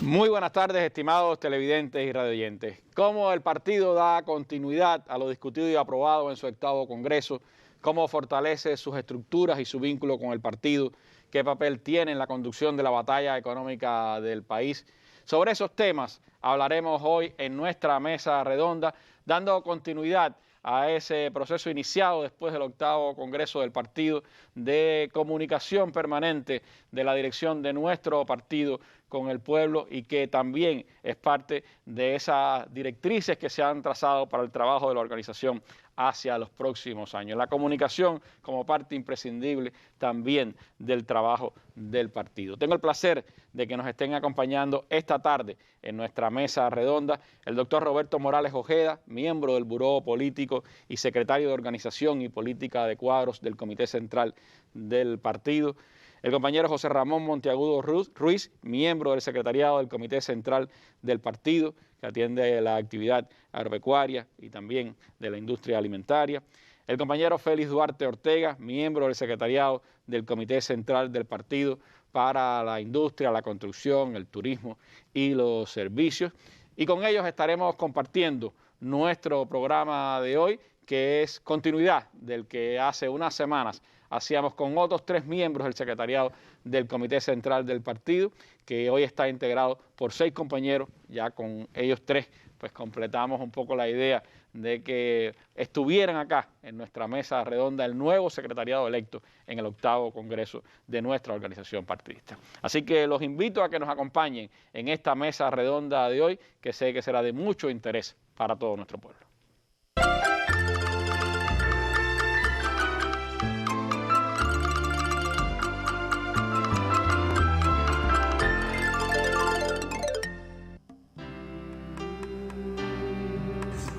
Muy buenas tardes, estimados televidentes y radioyentes. ¿Cómo el partido da continuidad a lo discutido y aprobado en su 8º Congreso? ¿Cómo fortalece sus estructuras y su vínculo con el partido? ¿Qué papel tiene en la conducción de la batalla económica del país? Sobre esos temas hablaremos hoy en nuestra mesa redonda, dando continuidad a ese proceso iniciado después del 8º Congreso del partido de comunicación permanente de la dirección de nuestro partido con el pueblo y que también es parte de esas directrices que se han trazado para el trabajo de la organización hacia los próximos años. La comunicación como parte imprescindible también del trabajo del partido. Tengo el placer de que nos estén acompañando esta tarde en nuestra mesa redonda el doctor Roberto Morales Ojeda, miembro del Buró Político y secretario de Organización y Política de Cuadros del Comité Central del partido. El compañero José Ramón Monteagudo Ruiz, miembro del secretariado del Comité Central del partido, que atiende la actividad agropecuaria y también de la industria alimentaria. El compañero Félix Duarte Ortega, miembro del secretariado del Comité Central del partido para la industria, la construcción, el turismo y los servicios. Y con ellos estaremos compartiendo nuestro programa de hoy, que es continuidad del que hace unas semanas hacíamos con otros 3 miembros del secretariado del Comité Central del partido, que hoy está integrado por 6 compañeros. Ya con ellos 3 pues completamos un poco la idea de que estuvieran acá en nuestra mesa redonda el nuevo secretariado electo en el 8º Congreso de nuestra organización partidista. Así que los invito a que nos acompañen en esta mesa redonda de hoy, que sé que será de mucho interés para todo nuestro pueblo.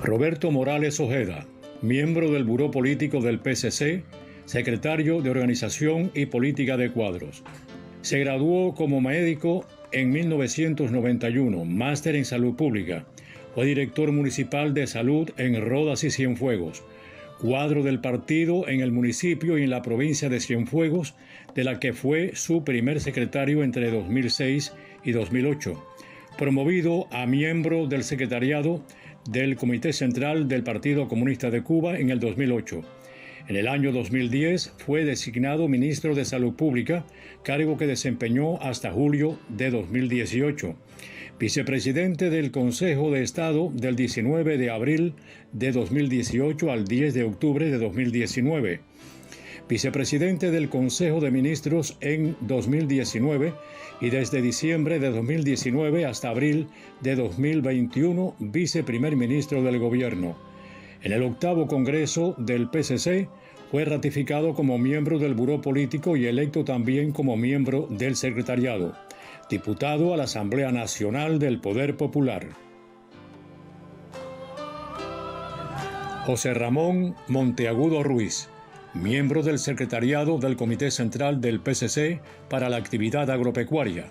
Roberto Morales Ojeda, miembro del Buró Político del PCC, secretario de Organización y Política de Cuadros. Se graduó como médico en 1991, máster en Salud Pública. Fue director municipal de salud en Rodas y Cienfuegos, cuadro del partido en el municipio y en la provincia de Cienfuegos, de la que fue su primer secretario entre 2006 y 2008. Promovido a miembro del secretariado del Comité Central del Partido Comunista de Cuba en el 2008. En el año 2010 fue designado ministro de Salud Pública, cargo que desempeñó hasta julio de 2018. Vicepresidente del Consejo de Estado del 19 de abril de 2018 al 10 de octubre de 2019. Vicepresidente del Consejo de Ministros en 2019 y desde diciembre de 2019 hasta abril de 2021, viceprimer ministro del gobierno. En el 8º Congreso del PCC fue ratificado como miembro del Buró Político y electo también como miembro del secretariado. Diputado a la Asamblea Nacional del Poder Popular. José Ramón Monteagudo Ruiz, miembro del secretariado del Comité Central del PCC para la actividad agropecuaria.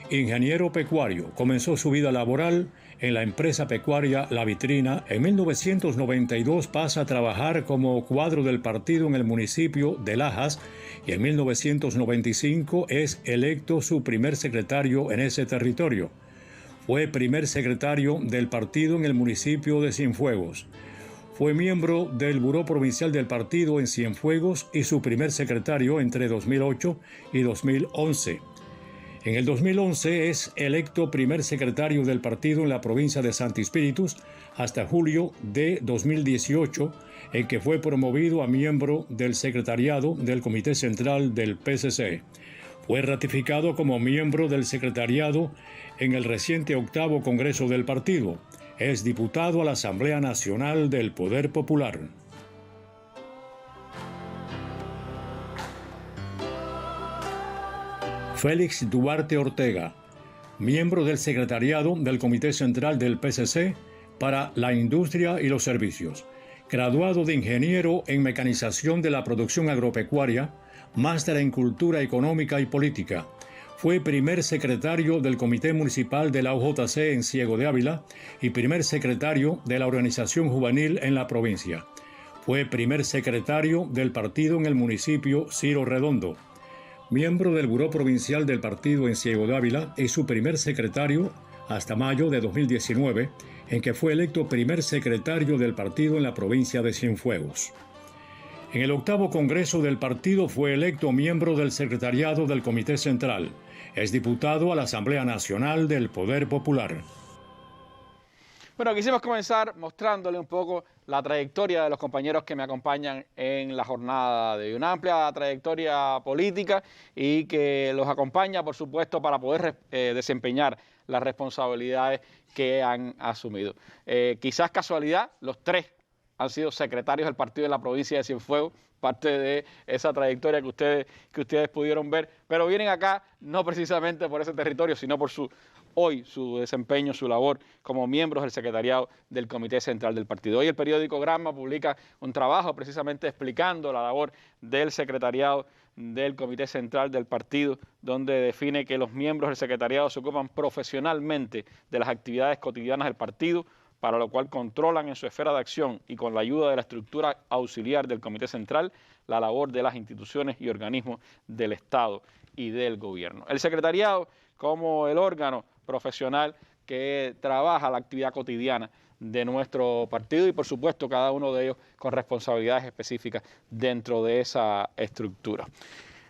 Ingeniero pecuario, comenzó su vida laboral en la empresa pecuaria La Vitrina. En 1992 pasa a trabajar como cuadro del partido en el municipio de Lajas y en 1995 es electo su primer secretario en ese territorio. Fue primer secretario del partido en el municipio de Cienfuegos. Fue miembro del Buró Provincial del Partido en Cienfuegos y su primer secretario entre 2008 y 2011. En el 2011 es electo primer secretario del partido en la provincia de Santi Espíritus hasta julio de 2018, en que fue promovido a miembro del secretariado del Comité Central del PCC. Fue ratificado como miembro del secretariado en el reciente 8º Congreso del partido. Es diputado a la Asamblea Nacional del Poder Popular. Félix Duarte Ortega, miembro del secretariado del Comité Central del PCC para la Industria y los Servicios. Graduado de ingeniero en mecanización de la producción agropecuaria, máster en Cultura Económica y Política. Fue primer secretario del Comité Municipal de la UJC en Ciego de Ávila y primer secretario de la Organización Juvenil en la provincia. Fue primer secretario del partido en el municipio Ciro Redondo. miembro del Buró Provincial del partido en Ciego Dávila y su primer secretario hasta mayo de 2019, en que fue electo primer secretario del partido en la provincia de Cienfuegos. En el 8º Congreso del partido fue electo miembro del secretariado del Comité Central. Es diputado a la Asamblea Nacional del Poder Popular. Bueno, quisimos comenzar mostrándole un poco la trayectoria de los compañeros que me acompañan en la jornada de hoy. Una amplia trayectoria política y que los acompaña, por supuesto, para poder desempeñar las responsabilidades que han asumido. Quizás casualidad, los tres han sido secretarios del partido en la provincia de Cienfuegos, parte de esa trayectoria que ustedes pudieron ver, pero vienen acá no precisamente por ese territorio, sino por su desempeño, su labor como miembros del secretariado del Comité Central del partido. Hoy el periódico Granma publica un trabajo precisamente explicando la labor del secretariado del Comité Central del partido, donde define que los miembros del secretariado se ocupan profesionalmente de las actividades cotidianas del partido, para lo cual controlan en su esfera de acción y con la ayuda de la estructura auxiliar del Comité Central la labor de las instituciones y organismos del Estado y del gobierno. El secretariado como el órgano profesional que trabaja la actividad cotidiana de nuestro partido y por supuesto cada uno de ellos con responsabilidades específicas dentro de esa estructura.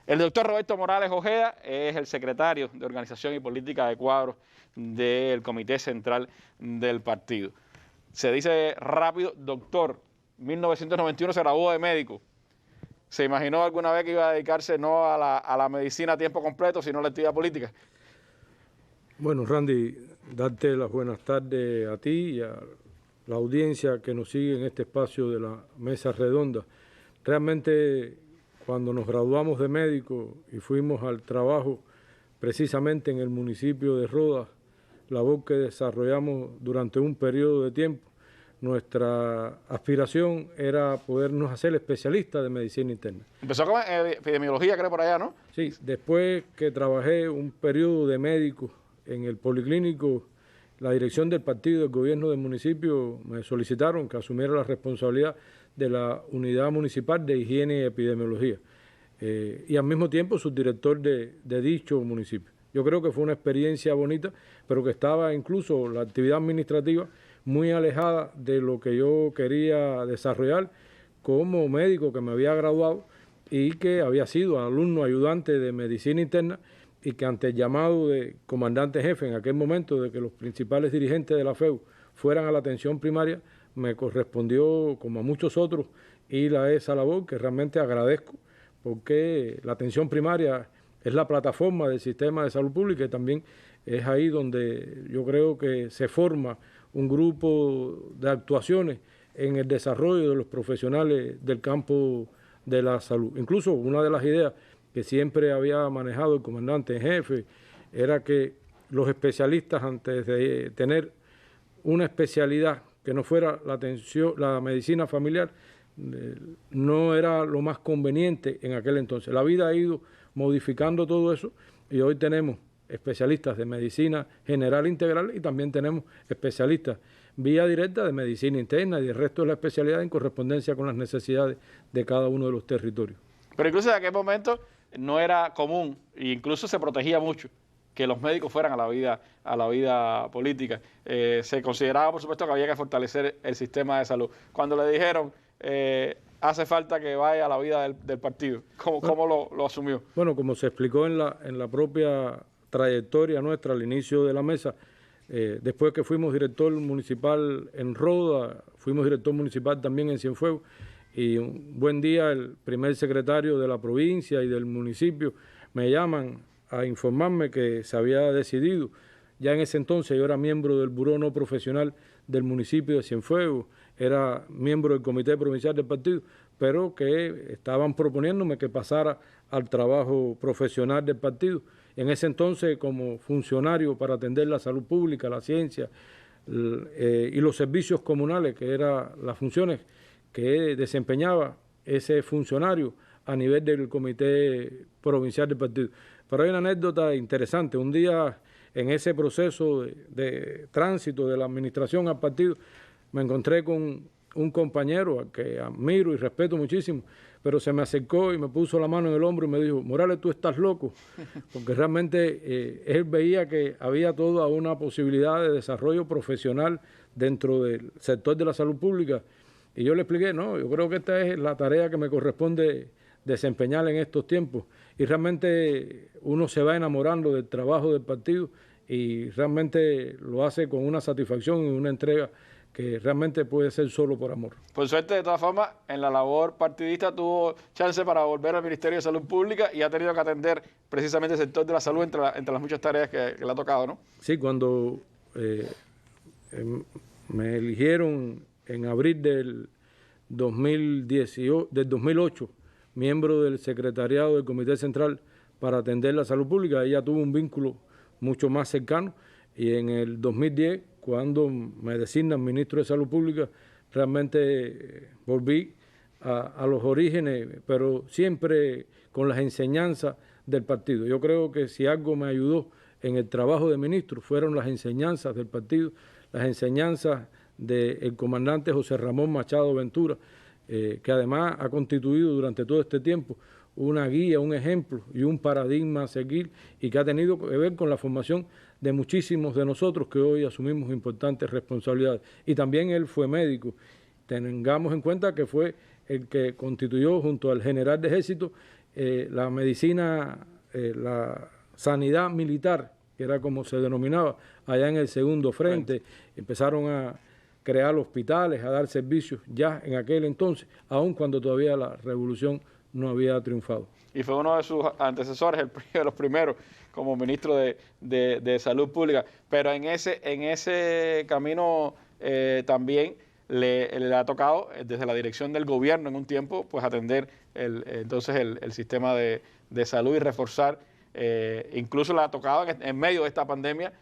El doctor Roberto Morales Ojeda es el secretario de Organización y Política de Cuadros del Comité Central del partido. Se dice rápido, doctor, 1991 se graduó de médico. ¿Se imaginó alguna vez que iba a dedicarse no a la medicina a tiempo completo, sino a la actividad política? Bueno, Randy, darte las buenas tardes a ti y a la audiencia que nos sigue en este espacio de la Mesa Redonda. Realmente, cuando nos graduamos de médico y fuimos al trabajo precisamente en el municipio de Rodas, labor que desarrollamos durante un periodo de tiempo, nuestra aspiración era podernos hacer especialistas de medicina interna. Empezó con epidemiología, creo, por allá, ¿no? Sí, después que trabajé un periodo de médico en el Policlínico, la dirección del partido y el gobierno del municipio me solicitaron que asumiera la responsabilidad de la Unidad Municipal de Higiene y Epidemiología y al mismo tiempo subdirector de dicho municipio. Yo creo que fue una experiencia bonita, pero que estaba incluso la actividad administrativa muy alejada de lo que yo quería desarrollar como médico que me había graduado y que había sido alumno ayudante de medicina interna y que ante el llamado de comandante jefe en aquel momento de que los principales dirigentes de la FEU fueran a la atención primaria, me correspondió, como a muchos otros, ir a esa labor que realmente agradezco, porque la atención primaria es la plataforma del sistema de salud pública y también es ahí donde yo creo que se forma un grupo de actuaciones en el desarrollo de los profesionales del campo de la salud. Incluso una de las ideas que siempre había manejado el comandante en jefe era que los especialistas, antes de tener una especialidad que no fuera la medicina familiar, no era lo más conveniente en aquel entonces. La vida ha ido modificando todo eso y hoy tenemos especialistas de medicina general integral y también tenemos especialistas vía directa de medicina interna y el resto de la especialidad en correspondencia con las necesidades de cada uno de los territorios. Pero incluso en aquel momento no era común e incluso se protegía mucho que los médicos fueran a la vida política. Se consideraba, por supuesto, que había que fortalecer el sistema de salud. Cuando le dijeron hace falta que vaya a la vida del partido, ¿cómo lo asumió? Bueno, como se explicó en la propia trayectoria nuestra al inicio de la mesa, después que fuimos director municipal en Roda, fuimos director municipal también en Cienfuegos, y un buen día el primer secretario de la provincia y del municipio me llaman a informarme que se había decidido. Ya en ese entonces yo era miembro del Buró No Profesional del municipio de Cienfuegos, era miembro del Comité Provincial del partido, pero que estaban proponiéndome que pasara al trabajo profesional del partido. En ese entonces, como funcionario para atender la salud pública, la ciencia y los servicios comunales, que eran las funciones que desempeñaba ese funcionario a nivel del Comité Provincial del partido. Pero hay una anécdota interesante. Un día, en ese proceso de tránsito de la administración al partido, me encontré con un compañero al que admiro y respeto muchísimo, pero se me acercó y me puso la mano en el hombro y me dijo, Morales, tú estás loco, porque realmente él veía que había toda una posibilidad de desarrollo profesional dentro del sector de la salud pública. Y yo le expliqué, no, yo creo que esta es la tarea que me corresponde desempeñar en estos tiempos. Y realmente uno se va enamorando del trabajo del partido y realmente lo hace con una satisfacción y una entrega que realmente puede ser solo por amor. Por suerte, de todas formas, en la labor partidista tuvo chance para volver al Ministerio de Salud Pública y ha tenido que atender precisamente el sector de la salud entre las muchas tareas que le ha tocado, ¿no? Sí, cuando me eligieron en abril del 2008, miembro del secretariado del Comité Central para atender la salud pública, ella tuvo un vínculo mucho más cercano, y en el 2010, cuando me designan ministro de Salud Pública, realmente volví a los orígenes, pero siempre con las enseñanzas del partido. Yo creo que si algo me ayudó en el trabajo de ministro fueron las enseñanzas del partido, las enseñanzas del comandante José Ramón Machado Ventura, que además ha constituido durante todo este tiempo una guía, un ejemplo y un paradigma a seguir, y que ha tenido que ver con la formación de muchísimos de nosotros que hoy asumimos importantes responsabilidades. Y también él fue médico. Tengamos en cuenta que fue el que constituyó junto al general de ejército la medicina, la sanidad militar, que era como se denominaba allá en el segundo frente. Empezaron a crear hospitales, a dar servicios ya en aquel entonces, aun cuando todavía la revolución no había triunfado. Y fue uno de sus antecesores, de los primeros, como ministro de Salud Pública. Pero en ese camino también le ha tocado, desde la dirección del gobierno en un tiempo, pues atender el sistema de salud y reforzar, incluso le ha tocado en medio de esta pandemia,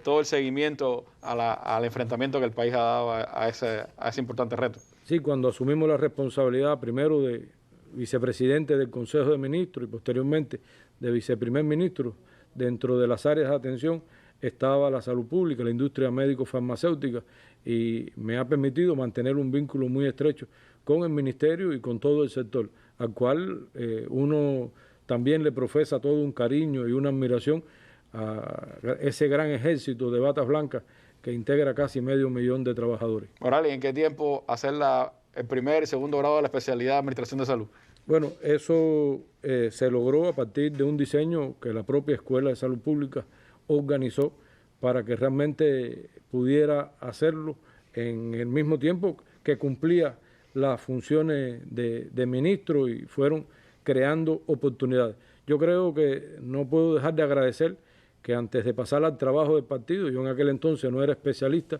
todo el seguimiento al enfrentamiento que el país ha dado a ese importante reto. Sí, cuando asumimos la responsabilidad primero de vicepresidente del Consejo de Ministros y posteriormente de viceprimer ministro, dentro de las áreas de atención estaba la salud pública, la industria médico-farmacéutica, y me ha permitido mantener un vínculo muy estrecho con el ministerio y con todo el sector, al cual uno también le profesa todo un cariño y una admiración a ese gran ejército de batas blancas que integra casi 500,000 de trabajadores. Morales, ¿en qué tiempo hacer el primer y segundo grado de la especialidad de Administración de Salud? Bueno, eso se logró a partir de un diseño que la propia Escuela de Salud Pública organizó para que realmente pudiera hacerlo en el mismo tiempo que cumplía las funciones de ministro, y fueron creando oportunidades. Yo creo que no puedo dejar de agradecer que antes de pasar al trabajo del partido, yo en aquel entonces no era especialista,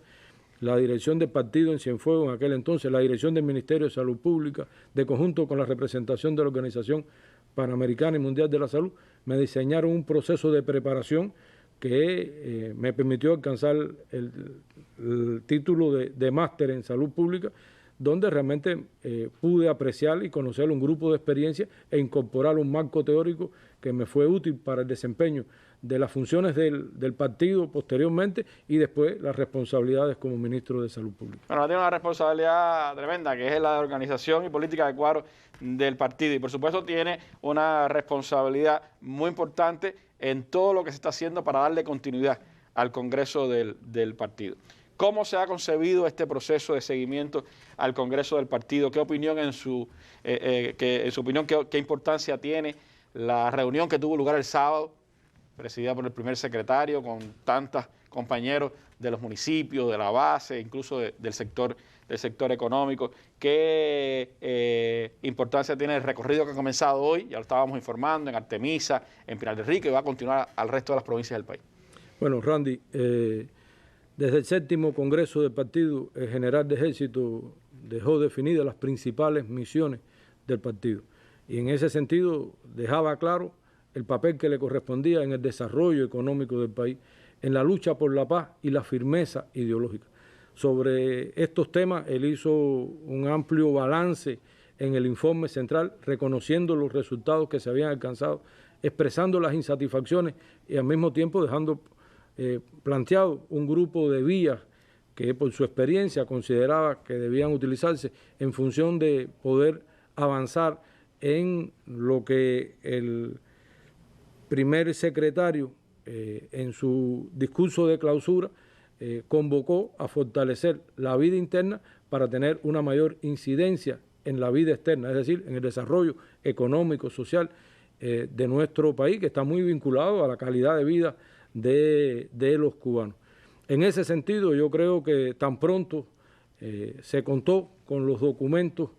la dirección del partido en Cienfuegos, en aquel entonces la dirección del Ministerio de Salud Pública, de conjunto con la representación de la Organización Panamericana y Mundial de la Salud, me diseñaron un proceso de preparación que me permitió alcanzar el título de máster en salud pública, donde realmente pude apreciar y conocer un grupo de experiencia e incorporar un marco teórico que me fue útil para el desempeño de las funciones del partido posteriormente y después las responsabilidades como ministro de Salud Pública. Bueno, tiene una responsabilidad tremenda, que es la de organización y política de cuadro del partido, y por supuesto tiene una responsabilidad muy importante en todo lo que se está haciendo para darle continuidad al Congreso del partido. ¿Cómo se ha concebido este proceso de seguimiento al Congreso del partido? ¿Qué opinión, en su opinión, qué importancia tiene la reunión que tuvo lugar el sábado, presidida por el primer secretario, con tantos compañeros de los municipios, de la base, incluso del sector económico? ¿Qué importancia tiene el recorrido que ha comenzado hoy? Ya lo estábamos informando, en Artemisa, en Pinar del Rico, y va a continuar al resto de las provincias del país. Bueno, Randy, desde el 7º Congreso del Partido, el general de Ejército dejó definidas las principales misiones del partido, y en ese sentido dejaba claro el papel que le correspondía en el desarrollo económico del país, en la lucha por la paz y la firmeza ideológica. Sobre estos temas, él hizo un amplio balance en el informe central, reconociendo los resultados que se habían alcanzado, expresando las insatisfacciones y al mismo tiempo dejando planteado un grupo de vías que por su experiencia consideraba que debían utilizarse en función de poder avanzar en lo que el primer secretario en su discurso de clausura convocó a fortalecer la vida interna para tener una mayor incidencia en la vida externa, es decir, en el desarrollo económico, social de nuestro país, que está muy vinculado a la calidad de vida de los cubanos. En ese sentido, yo creo que tan pronto se contó con los documentos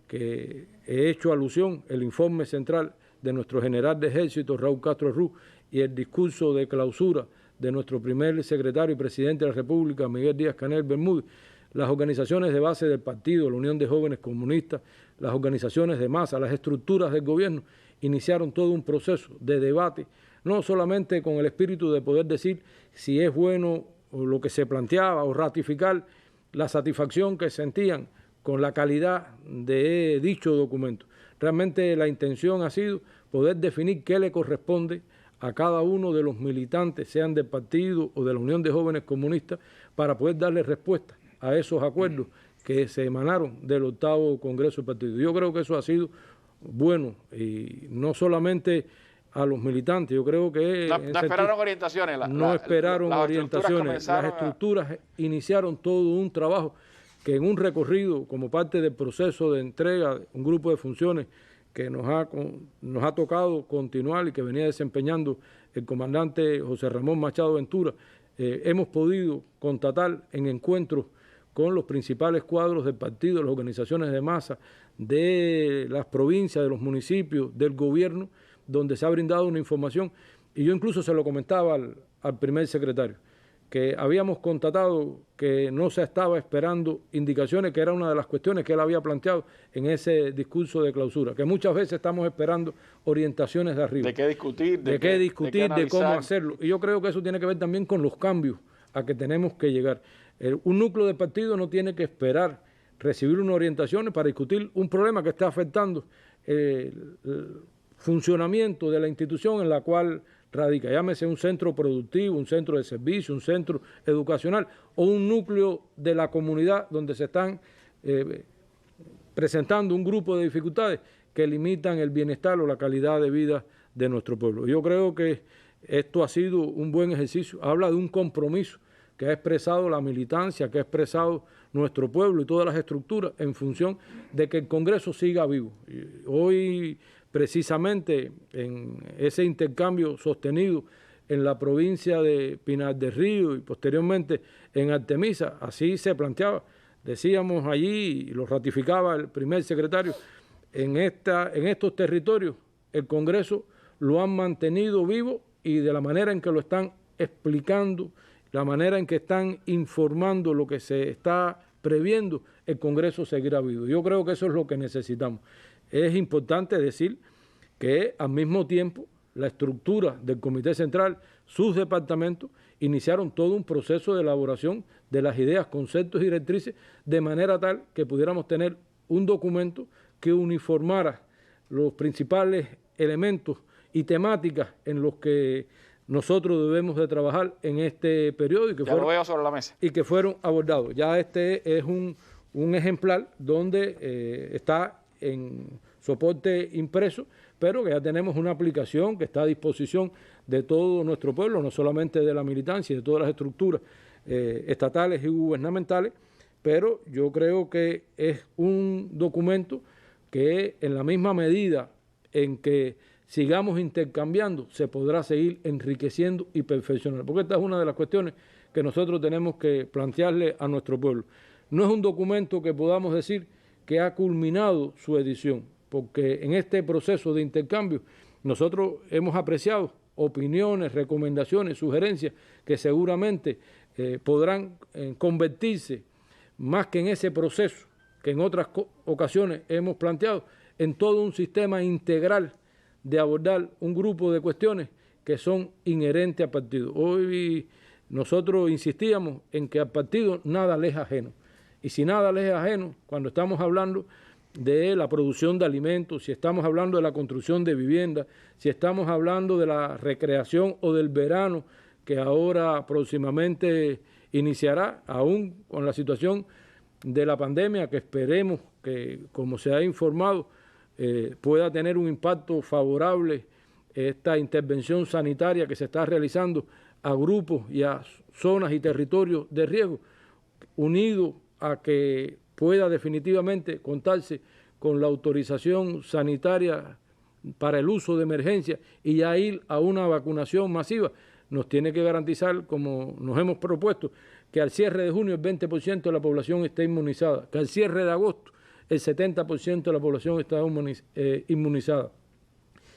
que he hecho alusión, el informe central de nuestro general de ejército, Raúl Castro Ruz, y el discurso de clausura de nuestro primer secretario y presidente de la República, Miguel Díaz-Canel Bermúdez, las organizaciones de base del partido, la Unión de Jóvenes Comunistas, las organizaciones de masa, las estructuras del gobierno, iniciaron todo un proceso de debate, no solamente con el espíritu de poder decir si es bueno o lo que se planteaba o ratificar la satisfacción que sentían con la calidad de dicho documento. Realmente la intención ha sido poder definir qué le corresponde a cada uno de los militantes, sean del partido o de la Unión de Jóvenes Comunistas, para poder darle respuesta a esos acuerdos que se emanaron del 8º Congreso del Partido. Yo creo que eso ha sido bueno, y no solamente a los militantes, yo creo que... No esperaron orientaciones. No esperaron orientaciones. Las estructuras iniciaron todo un trabajo que en un recorrido, como parte del proceso de entrega, un grupo de funciones que nos ha tocado continuar y que venía desempeñando el comandante José Ramón Machado Ventura, hemos podido constatar en encuentros con los principales cuadros del partido, las organizaciones de masa, de las provincias, de los municipios, del gobierno, donde se ha brindado una información, y yo incluso se lo comentaba al primer secretario, que habíamos constatado que no se estaba esperando indicaciones, que era una de las cuestiones que él había planteado en ese discurso de clausura, que muchas veces estamos esperando orientaciones de arriba. ¿De qué discutir? De cómo hacerlo. Y yo creo que eso tiene que ver también con los cambios a que tenemos que llegar. Un núcleo de partido no tiene que esperar recibir unas orientaciones para discutir un problema que está afectando el funcionamiento de la institución en la cual radica, llámese un centro productivo, un centro de servicio, un centro educacional o un núcleo de la comunidad donde se están presentando un grupo de dificultades que limitan el bienestar o la calidad de vida de nuestro pueblo. Yo creo que esto ha sido un buen ejercicio, habla de un compromiso que ha expresado la militancia, que ha expresado nuestro pueblo y todas las estructuras en función de que el Congreso siga vivo. Y hoy, precisamente, en ese intercambio sostenido en la provincia de Pinar del Río y posteriormente en Artemisa, así se planteaba, decíamos allí, y lo ratificaba el primer secretario, en estos territorios el Congreso lo han mantenido vivo y de la manera en que lo están explicando, la manera en que están informando lo que se está previendo, el Congreso seguirá vivo. Yo creo que eso es lo que necesitamos. Es importante decir que al mismo tiempo la estructura del Comité Central, sus departamentos, iniciaron todo un proceso de elaboración de las ideas, conceptos y directrices, de manera tal que pudiéramos tener un documento que uniformara los principales elementos y temáticas en los que nosotros debemos de trabajar en este periodo y que fueron abordados. Ya este es un ejemplar donde está en soporte impreso, pero que ya tenemos una aplicación que está a disposición de todo nuestro pueblo, no solamente de la militancia, de todas las estructuras estatales y gubernamentales, pero yo creo que es un documento que en la misma medida en que sigamos intercambiando, se podrá seguir enriqueciendo y perfeccionando. Porque esta es una de las cuestiones que nosotros tenemos que plantearle a nuestro pueblo. No es un documento que podamos decir que ha culminado su edición, porque en este proceso de intercambio nosotros hemos apreciado opiniones, recomendaciones, sugerencias que seguramente podrán convertirse, más que en ese proceso que en otras ocasiones hemos planteado, en todo un sistema integral de abordar un grupo de cuestiones que son inherentes al partido. Hoy nosotros insistíamos en que al partido nada le es ajeno. Y si nada le es ajeno, cuando estamos hablando de la producción de alimentos, si estamos hablando de la construcción de viviendas, si estamos hablando de la recreación o del verano, que ahora próximamente iniciará, aún con la situación de la pandemia, que esperemos que, como se ha informado, pueda tener un impacto favorable esta intervención sanitaria que se está realizando a grupos y a zonas y territorios de riesgo, unido a que pueda definitivamente contarse con la autorización sanitaria para el uso de emergencia y ya ir a una vacunación masiva, nos tiene que garantizar, como nos hemos propuesto, que al cierre de junio el 20% de la población esté inmunizada, que al cierre de agosto el 70% de la población está inmunizada.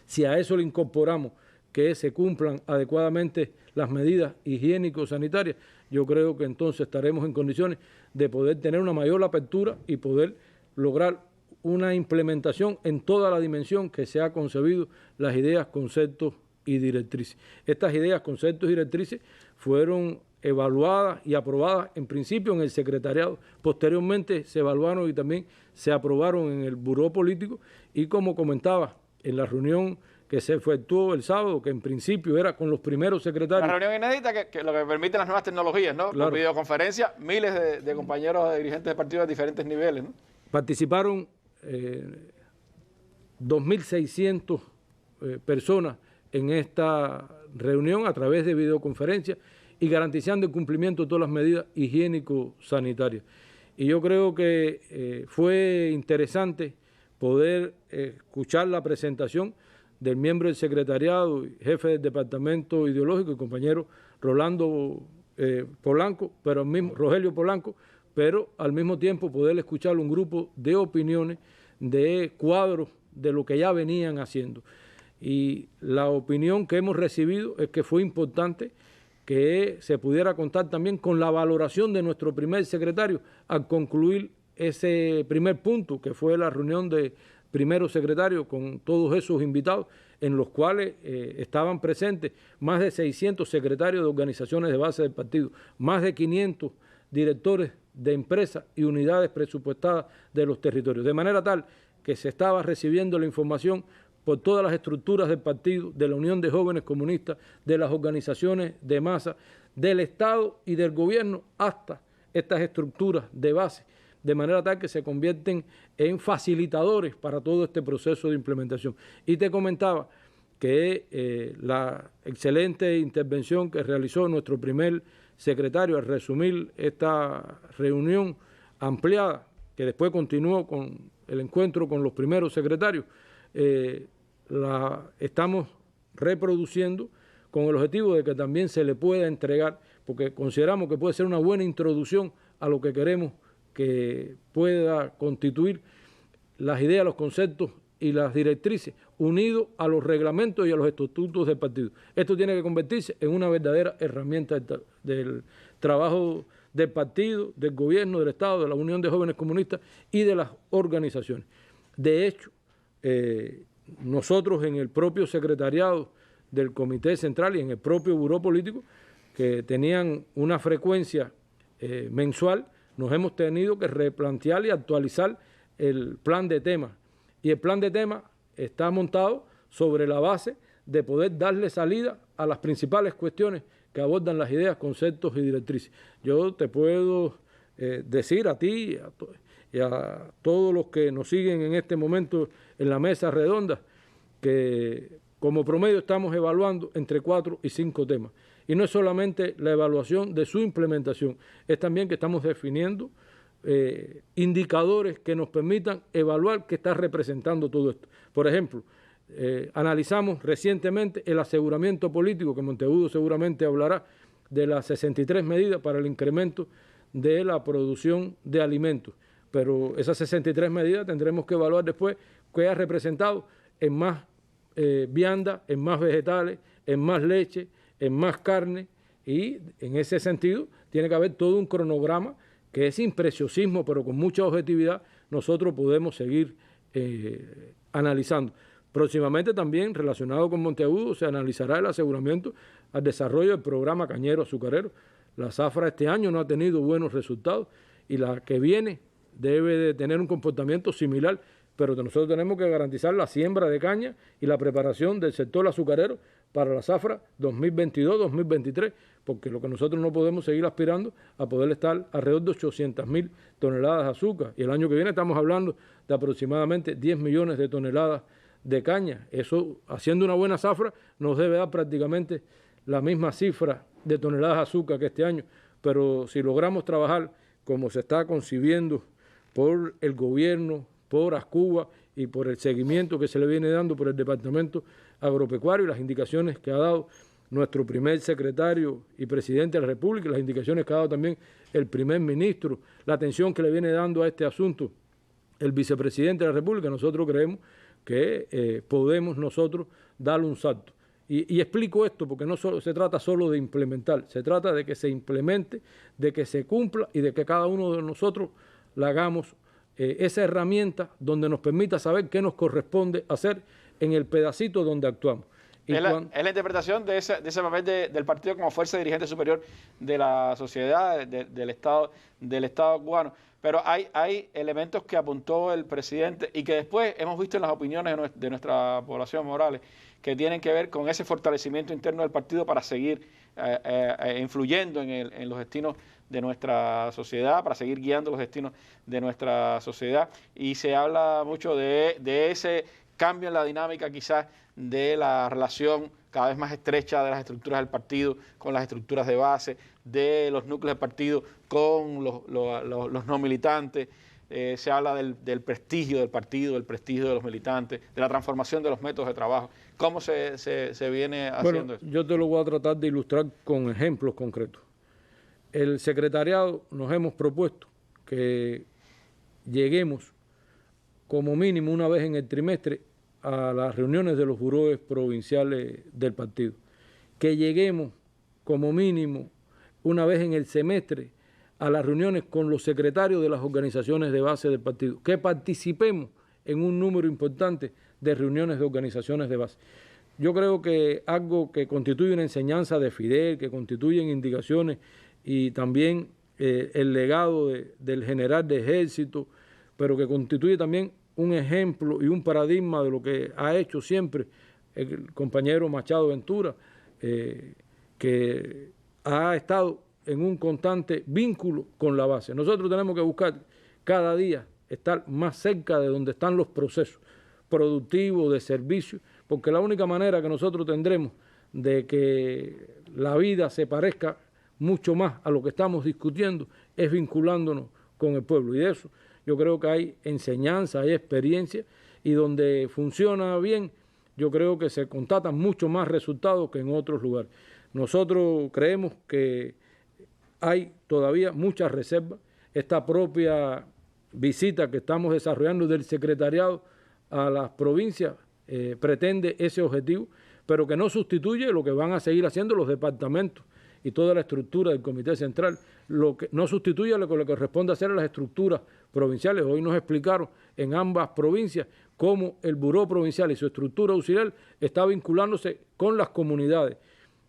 Si a eso le incorporamos que se cumplan adecuadamente las medidas higiénico-sanitarias, yo creo que entonces estaremos en condiciones de poder tener una mayor apertura y poder lograr una implementación en toda la dimensión que se ha concebido las ideas, conceptos y directrices. Estas ideas, conceptos y directrices fueron evaluadas y aprobadas en principio en el secretariado, posteriormente se evaluaron y también se aprobaron en el buró político y, como comentaba, en la reunión que se efectuó el sábado, que en principio era con los primeros secretarios. La reunión inédita que lo que permiten las nuevas tecnologías, ¿no? Claro. Por videoconferencia, miles de compañeros de dirigentes de partidos de diferentes niveles, ¿no? Participaron 2.600 personas en esta reunión a través de videoconferencia y garantizando el cumplimiento de todas las medidas higiénico-sanitarias. Y yo creo que fue interesante poder escuchar la presentación del miembro del secretariado y jefe del departamento ideológico, el compañero Rogelio Polanco, pero al mismo tiempo poder escuchar un grupo de opiniones, de cuadros de lo que ya venían haciendo. Y la opinión que hemos recibido es que fue importante que se pudiera contar también con la valoración de nuestro primer secretario al concluir ese primer punto, que fue la reunión de primeros secretarios con todos esos invitados, en los cuales estaban presentes más de 600 secretarios de organizaciones de base del partido, más de 500 directores de empresas y unidades presupuestadas de los territorios, de manera tal que se estaba recibiendo la información por todas las estructuras del partido, de la Unión de Jóvenes Comunistas, de las organizaciones de masa, del Estado y del gobierno, hasta estas estructuras de base, de manera tal que se convierten en facilitadores para todo este proceso de implementación. Y te comentaba que la excelente intervención que realizó nuestro primer secretario al resumir esta reunión ampliada, que después continuó con el encuentro con los primeros secretarios, la estamos reproduciendo con el objetivo de que también se le pueda entregar, porque consideramos que puede ser una buena introducción a lo que queremos que pueda constituir las ideas, los conceptos y las directrices unidos a los reglamentos y a los estatutos del partido. Esto tiene que convertirse en una verdadera herramienta del trabajo del partido, del gobierno, del Estado, de la Unión de Jóvenes Comunistas y de las organizaciones. De hecho, nosotros en el propio secretariado del Comité Central y en el propio Buró Político, que tenían una frecuencia mensual, nos hemos tenido que replantear y actualizar el plan de temas. Y el plan de temas está montado sobre la base de poder darle salida a las principales cuestiones que abordan las ideas, conceptos y directrices. Yo te puedo decir a ti y a todos los que nos siguen en este momento en la mesa redonda que como promedio estamos evaluando entre 4 y 5 temas. Y no es solamente la evaluación de su implementación, es también que estamos definiendo indicadores que nos permitan evaluar qué está representando todo esto. Por ejemplo, analizamos recientemente el aseguramiento político, que Monteagudo seguramente hablará, de las 63 medidas para el incremento de la producción de alimentos. Pero esas 63 medidas tendremos que evaluar después qué ha representado en más vianda, en más vegetales, en más leche, en más carne, y en ese sentido tiene que haber todo un cronograma que es sin preciosismo, pero con mucha objetividad, nosotros podemos seguir analizando. Próximamente también, relacionado con Monteagudo, se analizará el aseguramiento al desarrollo del programa cañero azucarero. La zafra este año no ha tenido buenos resultados y la que viene debe de tener un comportamiento similar, pero nosotros tenemos que garantizar la siembra de caña y la preparación del sector azucarero para la zafra 2022-2023, porque lo que nosotros no podemos seguir aspirando a poder estar alrededor de 800.000 toneladas de azúcar. Y el año que viene estamos hablando de aproximadamente 10 millones de toneladas de caña. Eso, haciendo una buena zafra, nos debe dar prácticamente la misma cifra de toneladas de azúcar que este año. Pero si logramos trabajar como se está concibiendo por el gobierno, por Ascuba y por el seguimiento que se le viene dando por el Departamento Agropecuario y las indicaciones que ha dado nuestro primer secretario y presidente de la República, las indicaciones que ha dado también el primer ministro, la atención que le viene dando a este asunto el vicepresidente de la República, nosotros creemos que podemos nosotros darle un salto. Y explico esto porque no se trata solo de implementar, se trata de que se implemente, de que se cumpla y de que cada uno de nosotros le hagamos esa herramienta donde nos permita saber qué nos corresponde hacer en el pedacito donde actuamos. Es la interpretación de ese papel del partido como fuerza dirigente superior de la sociedad, del Estado cubano. Pero hay elementos que apuntó el presidente y que después hemos visto en las opiniones de nuestra población, Morales, que tienen que ver con ese fortalecimiento interno del partido para seguir influyendo en los destinos de nuestra sociedad, para seguir guiando los destinos de nuestra sociedad. Y se habla mucho de ese cambio en la dinámica quizás de la relación cada vez más estrecha de las estructuras del partido con las estructuras de base, de los núcleos del partido con los no militantes. Se habla del prestigio del partido, del prestigio de los militantes, de la transformación de los métodos de trabajo. ¿Cómo se viene haciendo eso? Yo te lo voy a tratar de ilustrar con ejemplos concretos. El secretariado nos hemos propuesto que lleguemos como mínimo una vez en el trimestre a las reuniones de los buróes provinciales del partido, que lleguemos como mínimo una vez en el semestre a las reuniones con los secretarios de las organizaciones de base del partido, que participemos en un número importante de reuniones de organizaciones de base. Yo creo que algo que constituye una enseñanza de Fidel, que constituyen indicaciones y también el legado del general de ejército, pero que constituye también un ejemplo y un paradigma de lo que ha hecho siempre el compañero Machado Ventura, que ha estado en un constante vínculo con la base. Nosotros tenemos que buscar cada día estar más cerca de donde están los procesos productivos, de servicio, porque la única manera que nosotros tendremos de que la vida se parezca mucho más a lo que estamos discutiendo es vinculándonos con el pueblo. Y de eso yo creo que hay enseñanza, hay experiencia, y donde funciona bien, yo creo que se constatan mucho más resultados que en otros lugares. Nosotros creemos que hay todavía muchas reservas. Esta propia visita que estamos desarrollando del secretariado a las provincias pretende ese objetivo, pero que no sustituye lo que van a seguir haciendo los departamentos y toda la estructura del Comité Central, lo que no sustituye lo que le corresponde hacer a las estructuras provinciales. Hoy nos explicaron en ambas provincias cómo el Buró Provincial y su estructura auxiliar está vinculándose con las comunidades.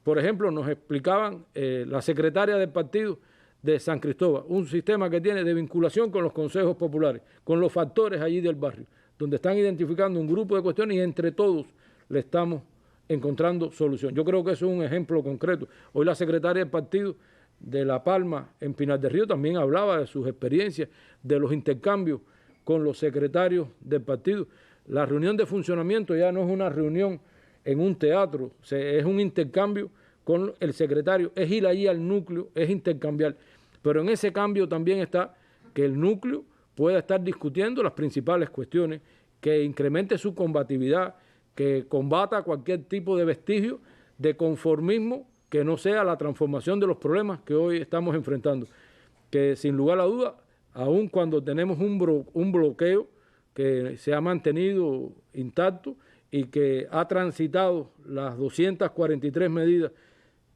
Por ejemplo, nos explicaban la secretaria del partido de San Cristóbal, un sistema que tiene de vinculación con los consejos populares, con los factores allí del barrio, donde están identificando un grupo de cuestiones y entre todos le estamos encontrando solución. Yo creo que eso es un ejemplo concreto. Hoy la secretaria del partido de La Palma, en Pinar del Río, también hablaba de sus experiencias, de los intercambios con los secretarios del partido. La reunión de funcionamiento ya no es una reunión en un teatro, es un intercambio con el secretario, es ir allí al núcleo, es intercambiar. Pero en ese cambio también está que el núcleo pueda estar discutiendo las principales cuestiones, que incremente su combatividad, que combata cualquier tipo de vestigio de conformismo que no sea la transformación de los problemas que hoy estamos enfrentando. Que sin lugar a duda, aun cuando tenemos un bloqueo que se ha mantenido intacto y que ha transitado las 243 medidas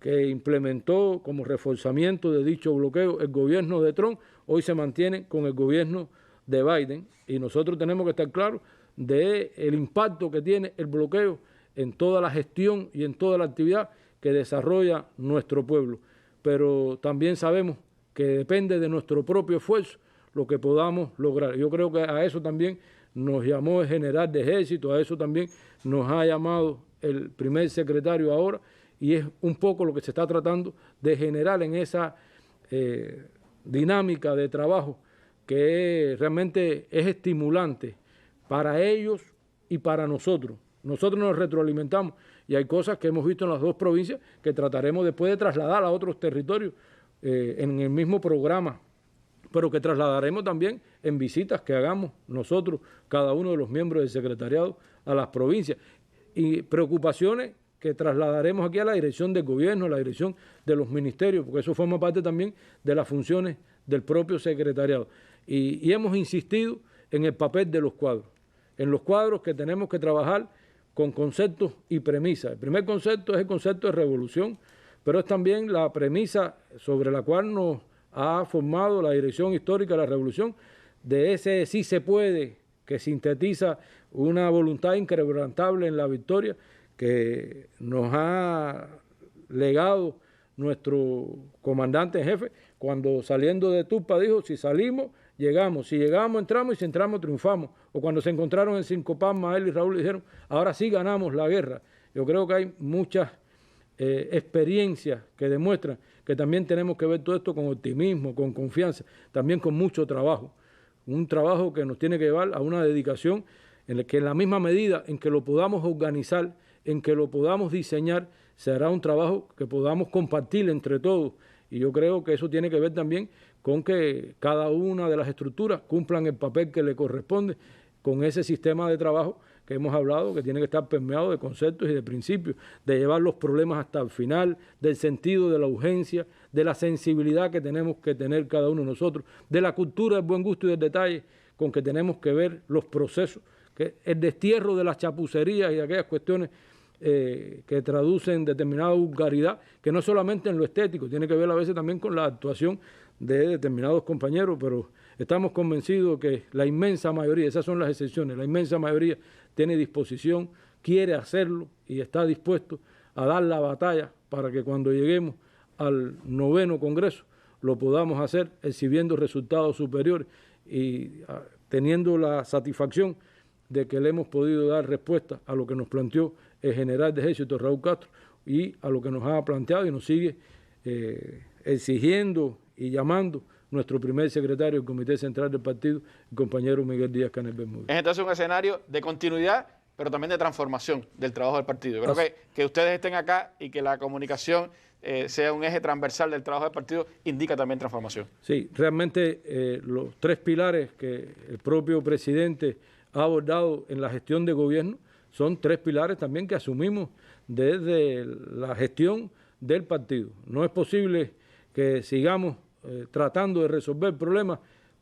que implementó como reforzamiento de dicho bloqueo el gobierno de Trump, hoy se mantiene con el gobierno de Biden, y nosotros tenemos que estar claros del impacto que tiene el bloqueo en toda la gestión y en toda la actividad que desarrolla nuestro pueblo. Pero también sabemos que depende de nuestro propio esfuerzo lo que podamos lograr. Yo creo que a eso también nos llamó el general de ejército, a eso también nos ha llamado el primer secretario ahora, y es un poco lo que se está tratando de generar en esa dinámica de trabajo que realmente es estimulante para ellos y para nosotros. Nosotros nos retroalimentamos y hay cosas que hemos visto en las dos provincias que trataremos después de trasladar a otros territorios en el mismo programa, pero que trasladaremos también en visitas que hagamos nosotros, cada uno de los miembros del secretariado, a las provincias, y preocupaciones que trasladaremos aquí a la dirección del gobierno, a la dirección de los ministerios, porque eso forma parte también de las funciones del propio secretariado. Y hemos insistido en el papel de los cuadros, en los cuadros que tenemos que trabajar con conceptos y premisas. El primer concepto es el concepto de revolución, pero es también la premisa sobre la cual nos ha formado la dirección histórica de la revolución, de ese sí se puede, que sintetiza una voluntad inquebrantable en la victoria que nos ha legado nuestro comandante en jefe, cuando saliendo de Tuxpan dijo, si salimos, llegamos, si llegamos, entramos, y si entramos, triunfamos. O cuando se encontraron en Cinco Palmas, él y Raúl dijeron, ahora sí ganamos la guerra. Yo creo que hay muchas experiencias que demuestran que también tenemos que ver todo esto con optimismo, con confianza, también con mucho trabajo. Un trabajo que nos tiene que llevar a una dedicación en la que en la misma medida en que lo podamos organizar, en que lo podamos diseñar, será un trabajo que podamos compartir entre todos. Y yo creo que eso tiene que ver también con que cada una de las estructuras cumplan el papel que le corresponde con ese sistema de trabajo que hemos hablado, que tiene que estar permeado de conceptos y de principios, de llevar los problemas hasta el final, del sentido de la urgencia, de la sensibilidad que tenemos que tener cada uno de nosotros, de la cultura del buen gusto y del detalle con que tenemos que ver los procesos, que el destierro de las chapucerías y de aquellas cuestiones que traducen determinada vulgaridad, que no solamente en lo estético, tiene que ver a veces también con la actuación de determinados compañeros, pero estamos convencidos que la inmensa mayoría, esas son las excepciones, la inmensa mayoría tiene disposición, quiere hacerlo y está dispuesto a dar la batalla para que cuando lleguemos al 9º Congreso lo podamos hacer exhibiendo resultados superiores y teniendo la satisfacción de que le hemos podido dar respuesta a lo que nos planteó el general de ejército Raúl Castro y a lo que nos ha planteado y nos sigue exigiendo y llamando nuestro primer secretario del Comité Central del Partido, el compañero Miguel Díaz-Canel Bermúdez. Es entonces un escenario de continuidad, pero también de transformación del trabajo del partido. Creo que ustedes estén acá y que la comunicación sea un eje transversal del trabajo del partido indica también transformación. Sí, realmente los tres pilares que el propio presidente ha abordado en la gestión de gobierno son tres pilares también que asumimos desde la gestión del partido. No es posible que sigamos tratando de resolver problemas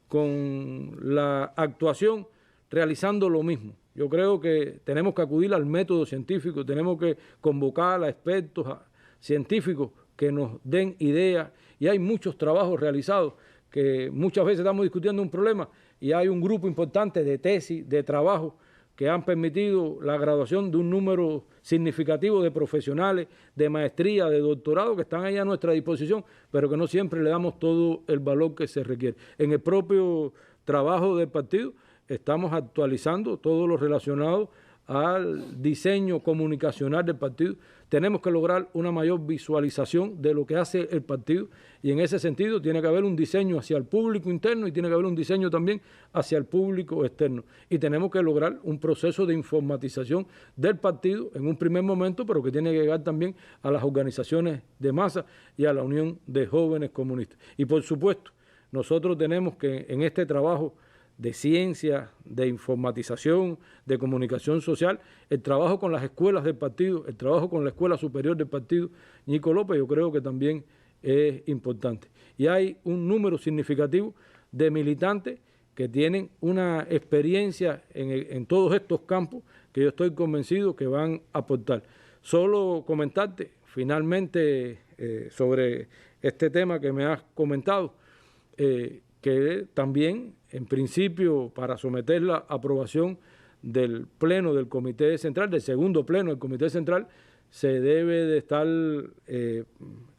con la actuación realizando lo mismo. Yo creo que tenemos que acudir al método científico, tenemos que convocar a expertos, a científicos que nos den ideas, y hay muchos trabajos realizados que muchas veces estamos discutiendo un problema y hay un grupo importante de tesis, de trabajo, que han permitido la graduación de un número significativo de profesionales, de maestría, de doctorado, que están ahí a nuestra disposición, pero que no siempre le damos todo el valor que se requiere. En el propio trabajo del partido estamos actualizando todo lo relacionado al diseño comunicacional del partido. Tenemos que lograr una mayor visualización de lo que hace el partido y en ese sentido tiene que haber un diseño hacia el público interno y tiene que haber un diseño también hacia el público externo. Y tenemos que lograr un proceso de informatización del partido en un primer momento, pero que tiene que llegar también a las organizaciones de masa y a la Unión de Jóvenes Comunistas. Y por supuesto, nosotros tenemos que en este trabajo de ciencia, de informatización, de comunicación social, el trabajo con las escuelas del partido, el trabajo con la Escuela Superior del Partido Ñico López, yo creo que también es importante. Y hay un número significativo de militantes que tienen una experiencia en todos estos campos que yo estoy convencido que van a aportar. Solo comentarte finalmente sobre este tema que me has comentado, que también, en principio, para someter la aprobación del Pleno del Comité Central, del segundo Pleno del Comité Central, se debe de estar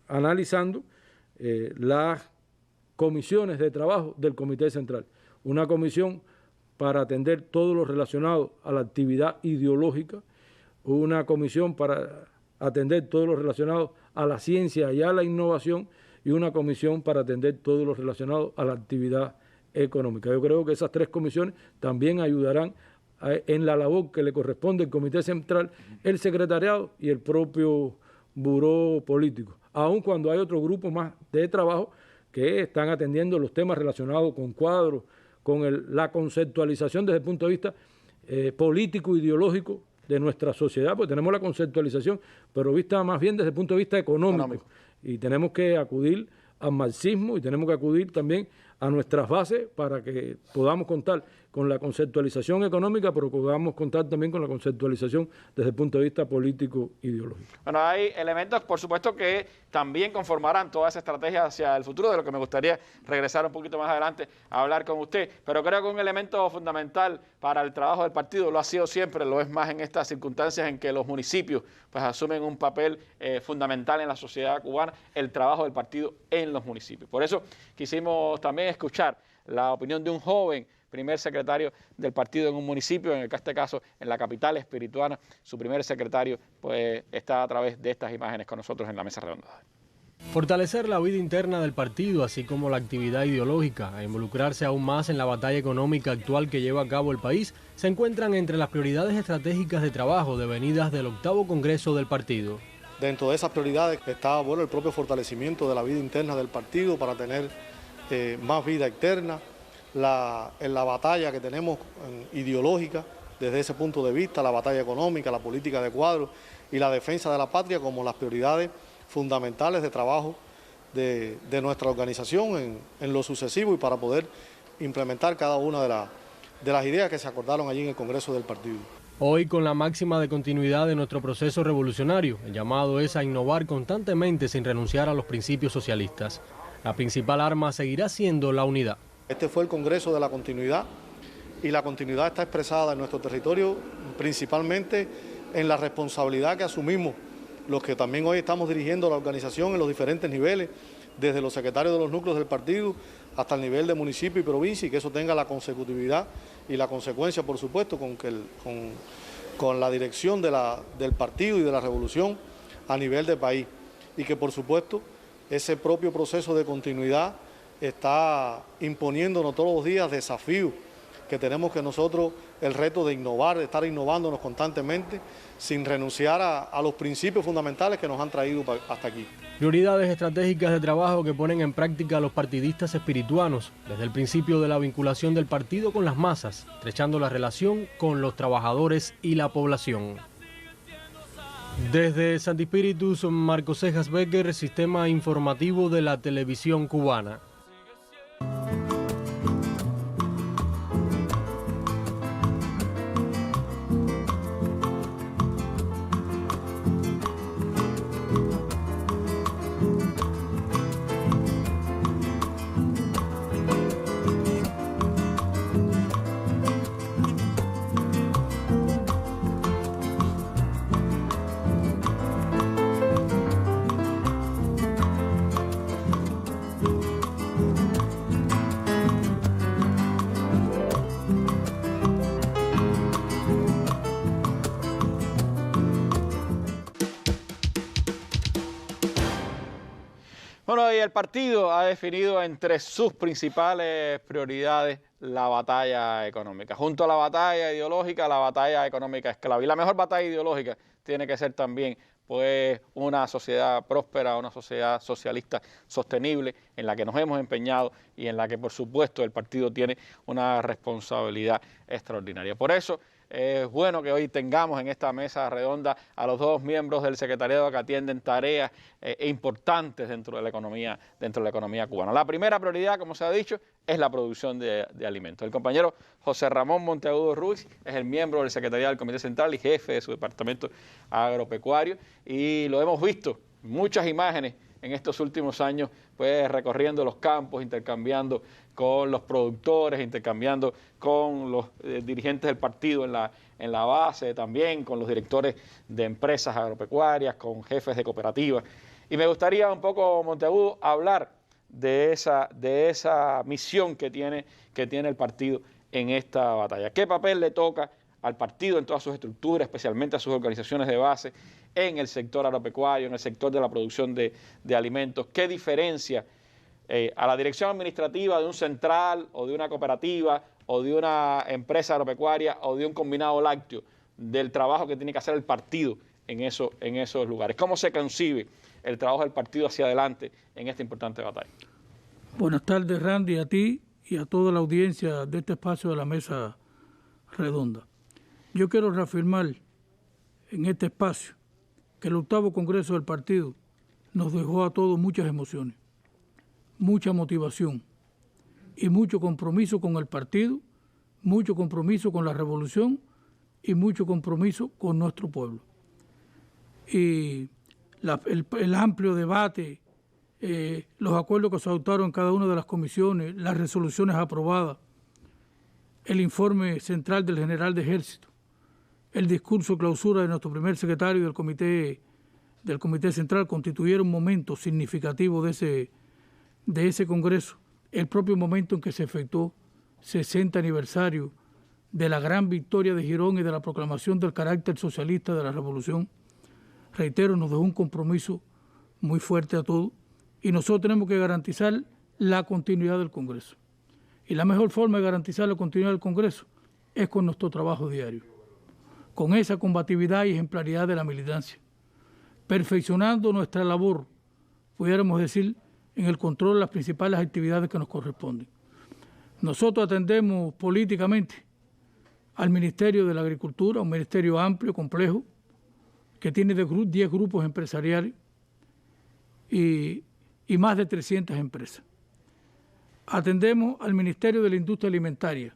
analizando las comisiones de trabajo del Comité Central. Una comisión para atender todo lo relacionado a la actividad ideológica, una comisión para atender todo lo relacionado a la ciencia y a la innovación y una comisión para atender todo lo relacionado a la actividad económica. Yo creo que esas 3 comisiones también ayudarán en la labor que le corresponde al Comité Central, el secretariado y el propio buró político, aun cuando hay otro grupo más de trabajo que están atendiendo los temas relacionados con cuadros, con la conceptualización desde el punto de vista político, ideológico de nuestra sociedad, pues tenemos la conceptualización, pero vista más bien desde el punto de vista económico. Y tenemos que acudir al marxismo y tenemos que acudir también a nuestras bases para que podamos contar con la conceptualización económica, pero podamos contar también con la conceptualización desde el punto de vista político ideológico. Bueno, hay elementos, por supuesto, que también conformarán toda esa estrategia hacia el futuro, de lo que me gustaría regresar un poquito más adelante a hablar con usted, pero creo que un elemento fundamental para el trabajo del partido lo ha sido siempre, lo es más en estas circunstancias en que los municipios pues asumen un papel fundamental en la sociedad cubana, el trabajo del partido en los municipios. Por eso quisimos también escuchar la opinión de un joven primer secretario del partido en un municipio, en este caso en la capital espirituana. Su primer secretario pues está a través de estas imágenes con nosotros en la mesa redonda. Fortalecer la vida interna del partido, así como la actividad ideológica, e involucrarse aún más en la batalla económica actual que lleva a cabo el país, se encuentran entre las prioridades estratégicas de trabajo devenidas del 8º Congreso del partido. Dentro de esas prioridades está el propio fortalecimiento de la vida interna del partido para tener más vida externa, en la batalla que tenemos ideológica desde ese punto de vista, la batalla económica, la política de cuadros y la defensa de la patria como las prioridades fundamentales de trabajo de nuestra organización en lo sucesivo y para poder implementar cada una de las ideas que se acordaron allí en el Congreso del partido. Hoy, con la máxima de continuidad de nuestro proceso revolucionario, el llamado es a innovar constantemente sin renunciar a los principios socialistas. La principal arma seguirá siendo la unidad. Este fue el Congreso de la continuidad y la continuidad está expresada en nuestro territorio principalmente en la responsabilidad que asumimos los que también hoy estamos dirigiendo la organización en los diferentes niveles, desde los secretarios de los núcleos del partido hasta el nivel de municipio y provincia, y que eso tenga la consecutividad y la consecuencia, por supuesto, con la dirección del partido y de la revolución a nivel de país, y que por supuesto ese propio proceso de continuidad está imponiéndonos todos los días desafíos que tenemos que nosotros, el reto de innovar, de estar innovándonos constantemente sin renunciar a los principios fundamentales que nos han traído hasta aquí. Prioridades estratégicas de trabajo que ponen en práctica los partidistas espirituanos, desde el principio de la vinculación del partido con las masas, estrechando la relación con los trabajadores y la población. Desde Santi Espíritus, Marcos Cejas Becker, Sistema Informativo de la Televisión Cubana. Bueno, y el partido ha definido entre sus principales prioridades la batalla económica. Junto a la batalla ideológica, la batalla económica es clave. Y la mejor batalla ideológica tiene que ser también pues una sociedad próspera, una sociedad socialista sostenible, en la que nos hemos empeñado y en la que, por supuesto, el partido tiene una responsabilidad extraordinaria. Por eso es bueno que hoy tengamos en esta mesa redonda a los 2 miembros del secretariado que atienden tareas importantes dentro de la economía cubana. La primera prioridad, como se ha dicho, es la producción de alimentos. El compañero José Ramón Monteagudo Ruiz es el miembro del secretariado del Comité Central y jefe de su departamento agropecuario, y lo hemos visto, muchas imágenes en estos últimos años, pues recorriendo los campos, intercambiando con los productores, intercambiando con los dirigentes del partido en la base, también con los directores de empresas agropecuarias, con jefes de cooperativas. Y me gustaría un poco, Monteagudo, hablar de esa misión que tiene el partido en esta batalla. ¿Qué papel le toca al partido en todas sus estructuras, especialmente a sus organizaciones de base, en el sector agropecuario, en el sector de la producción de alimentos. ¿Qué diferencia a la dirección administrativa de un central o de una cooperativa o de una empresa agropecuaria o de un combinado lácteo del trabajo que tiene que hacer el partido en esos lugares? ¿Cómo se concibe el trabajo del partido hacia adelante en esta importante batalla? Buenas tardes, Randy, a ti y a toda la audiencia de este espacio de la Mesa Redonda. Yo quiero reafirmar en este espacio que el 8º Congreso del partido nos dejó a todos muchas emociones, mucha motivación y mucho compromiso con el partido, mucho compromiso con la revolución y mucho compromiso con nuestro pueblo. Y el amplio debate, los acuerdos que se adoptaron en cada una de las comisiones, las resoluciones aprobadas, el informe central del general de Ejército, el discurso de clausura de nuestro primer secretario del Comité Central constituyeron un momento significativo de ese Congreso, el propio momento en que se efectuó 60 aniversario de la gran victoria de Girón y de la proclamación del carácter socialista de la revolución. Reitero, nos dejó un compromiso muy fuerte a todos y nosotros tenemos que garantizar la continuidad del Congreso. Y la mejor forma de garantizar la continuidad del Congreso es con nuestro trabajo diario, con esa combatividad y ejemplaridad de la militancia, perfeccionando nuestra labor, pudiéramos decir, en el control de las principales actividades que nos corresponden. Nosotros atendemos políticamente al Ministerio de la Agricultura, un ministerio amplio, complejo, que tiene 10 grupos empresariales y más de 300 empresas. Atendemos al Ministerio de la Industria Alimentaria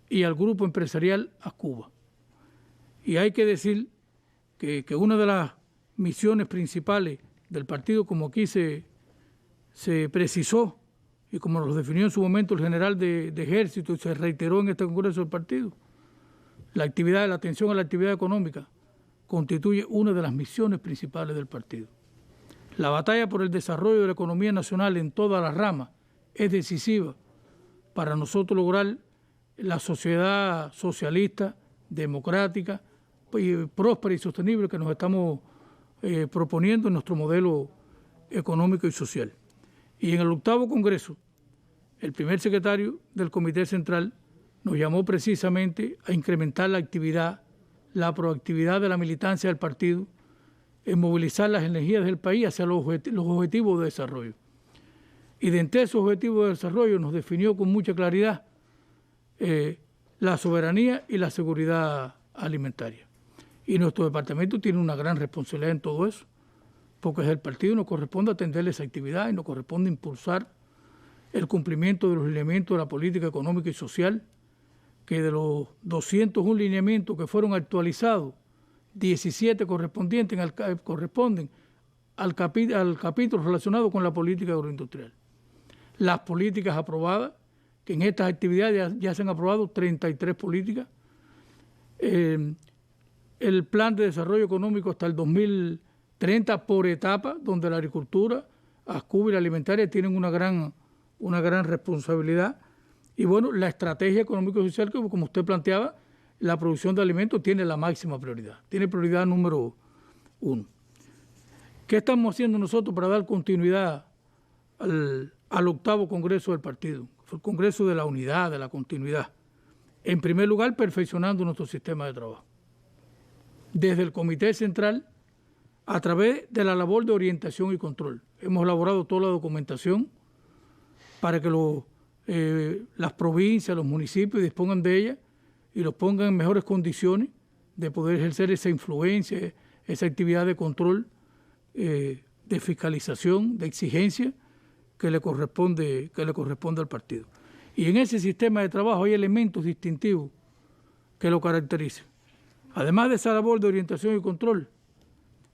y al grupo empresarial Ascuba. Y hay que decir que una de las misiones principales del partido, como aquí se precisó y como lo definió en su momento el general de Ejército y se reiteró en este Congreso del partido, la atención a la actividad económica constituye una de las misiones principales del partido. La batalla por el desarrollo de la economía nacional en todas las ramas es decisiva para nosotros lograr la sociedad socialista, democrática, próspera y sostenible que nos estamos proponiendo en nuestro modelo económico y social. Y en el 8º Congreso, el primer secretario del Comité Central nos llamó precisamente a incrementar la actividad, la proactividad de la militancia del partido, en movilizar las energías del país hacia los objetivos de desarrollo. Y de entre esos objetivos de desarrollo nos definió con mucha claridad la soberanía y la seguridad alimentaria. Y nuestro departamento tiene una gran responsabilidad en todo eso, porque desde el partido nos corresponde atender esa actividad y nos corresponde impulsar el cumplimiento de los lineamientos de la política económica y social, que de los 201 lineamientos que fueron actualizados, 17 corresponden al capítulo relacionado con la política agroindustrial. Las políticas aprobadas, que en estas actividades ya se han aprobado 33 políticas, el plan de desarrollo económico hasta el 2030 por etapa, donde la agricultura, Ascuba y la alimentaria tienen una gran responsabilidad. Y bueno, la estrategia económico-social, que como usted planteaba, la producción de alimentos tiene la máxima prioridad, tiene prioridad número 1. ¿Qué estamos haciendo nosotros para dar continuidad al 8º Congreso del partido? El Congreso de la Unidad, de la continuidad. En primer lugar, perfeccionando nuestro sistema de trabajo. Desde el Comité Central, a través de la labor de orientación y control. Hemos elaborado toda la documentación para que las provincias, los municipios dispongan de ella y los pongan en mejores condiciones de poder ejercer esa influencia, esa actividad de control, de fiscalización, de exigencia que le corresponde al partido. Y en ese sistema de trabajo hay elementos distintivos que lo caracterizan. Además de esa labor de orientación y control,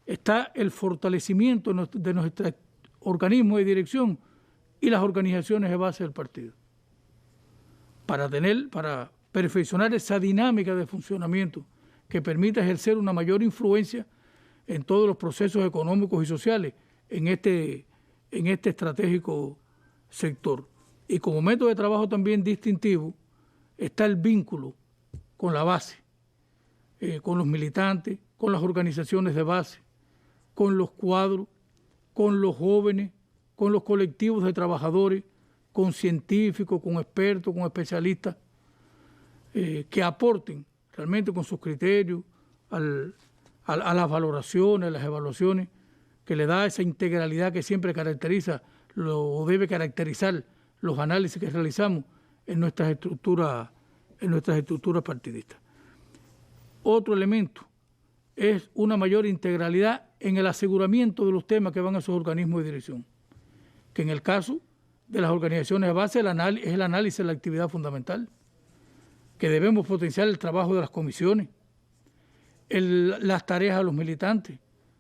está el fortalecimiento de nuestros organismos de dirección y las organizaciones de base del partido, para perfeccionar esa dinámica de funcionamiento que permita ejercer una mayor influencia en todos los procesos económicos y sociales en este estratégico sector. Y como método de trabajo también distintivo está el vínculo con la base, con los militantes, con las organizaciones de base, con los cuadros, con los jóvenes, con los colectivos de trabajadores, con científicos, con expertos, con especialistas, que aporten realmente con sus criterios a las valoraciones, a las evaluaciones, que le da esa integralidad que siempre caracteriza o debe caracterizar los análisis que realizamos en nuestras estructuras partidistas. Otro elemento es una mayor integralidad en el aseguramiento de los temas que van a esos organismos de dirección, que en el caso de las organizaciones de base es el análisis de la actividad fundamental, que debemos potenciar el trabajo de las comisiones, las tareas a los militantes,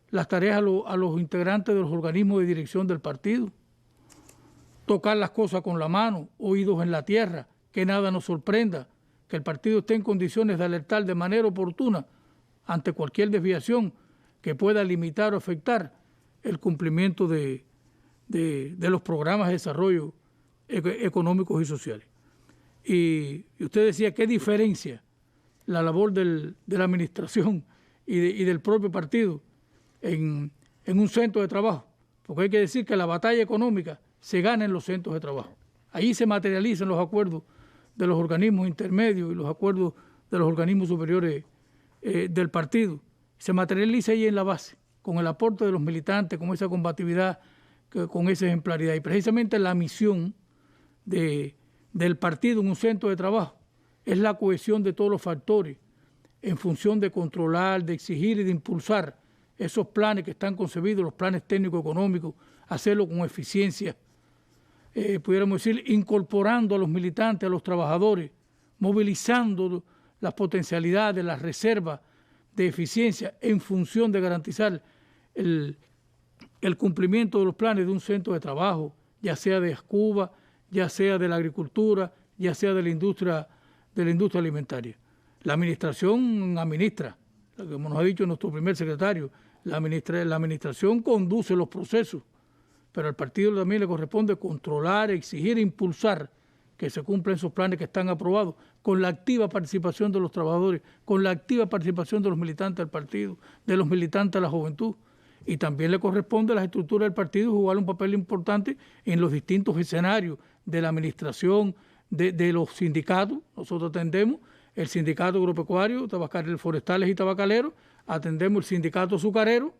las tareas a los integrantes de los organismos de dirección del partido, tocar las cosas con la mano, oídos en la tierra, que nada nos sorprenda, que el partido esté en condiciones de alertar de manera oportuna ante cualquier desviación que pueda limitar o afectar el cumplimiento de los programas de desarrollo económicos y sociales. Y usted decía, ¿qué diferencia la labor de la administración y del propio partido en un centro de trabajo? Porque hay que decir que la batalla económica se gana en los centros de trabajo. Ahí se materializan los acuerdos de los organismos intermedios y los acuerdos de los organismos superiores del partido. Se materializa ahí en la base, con el aporte de los militantes, con esa combatividad, con esa ejemplaridad. Y precisamente la misión del partido en un centro de trabajo es la cohesión de todos los factores en función de controlar, de exigir y de impulsar esos planes que están concebidos, los planes técnico-económicos, hacerlo con eficiencia, pudiéramos decir, incorporando a los militantes, a los trabajadores, movilizando las potencialidades, las reservas de eficiencia en función de garantizar el cumplimiento de los planes de un centro de trabajo, ya sea de Ascuba, ya sea de la agricultura, ya sea de la industria alimentaria. La administración administra, como nos ha dicho nuestro primer secretario, la administración conduce los procesos, pero al partido también le corresponde controlar, exigir e impulsar que se cumplan esos planes que están aprobados, con la activa participación de los trabajadores, con la activa participación de los militantes del partido, de los militantes de la juventud. Y también le corresponde a las estructuras del partido jugar un papel importante en los distintos escenarios de la administración, de los sindicatos. Nosotros atendemos el sindicato agropecuario, forestales y tabacaleros, atendemos el sindicato azucarero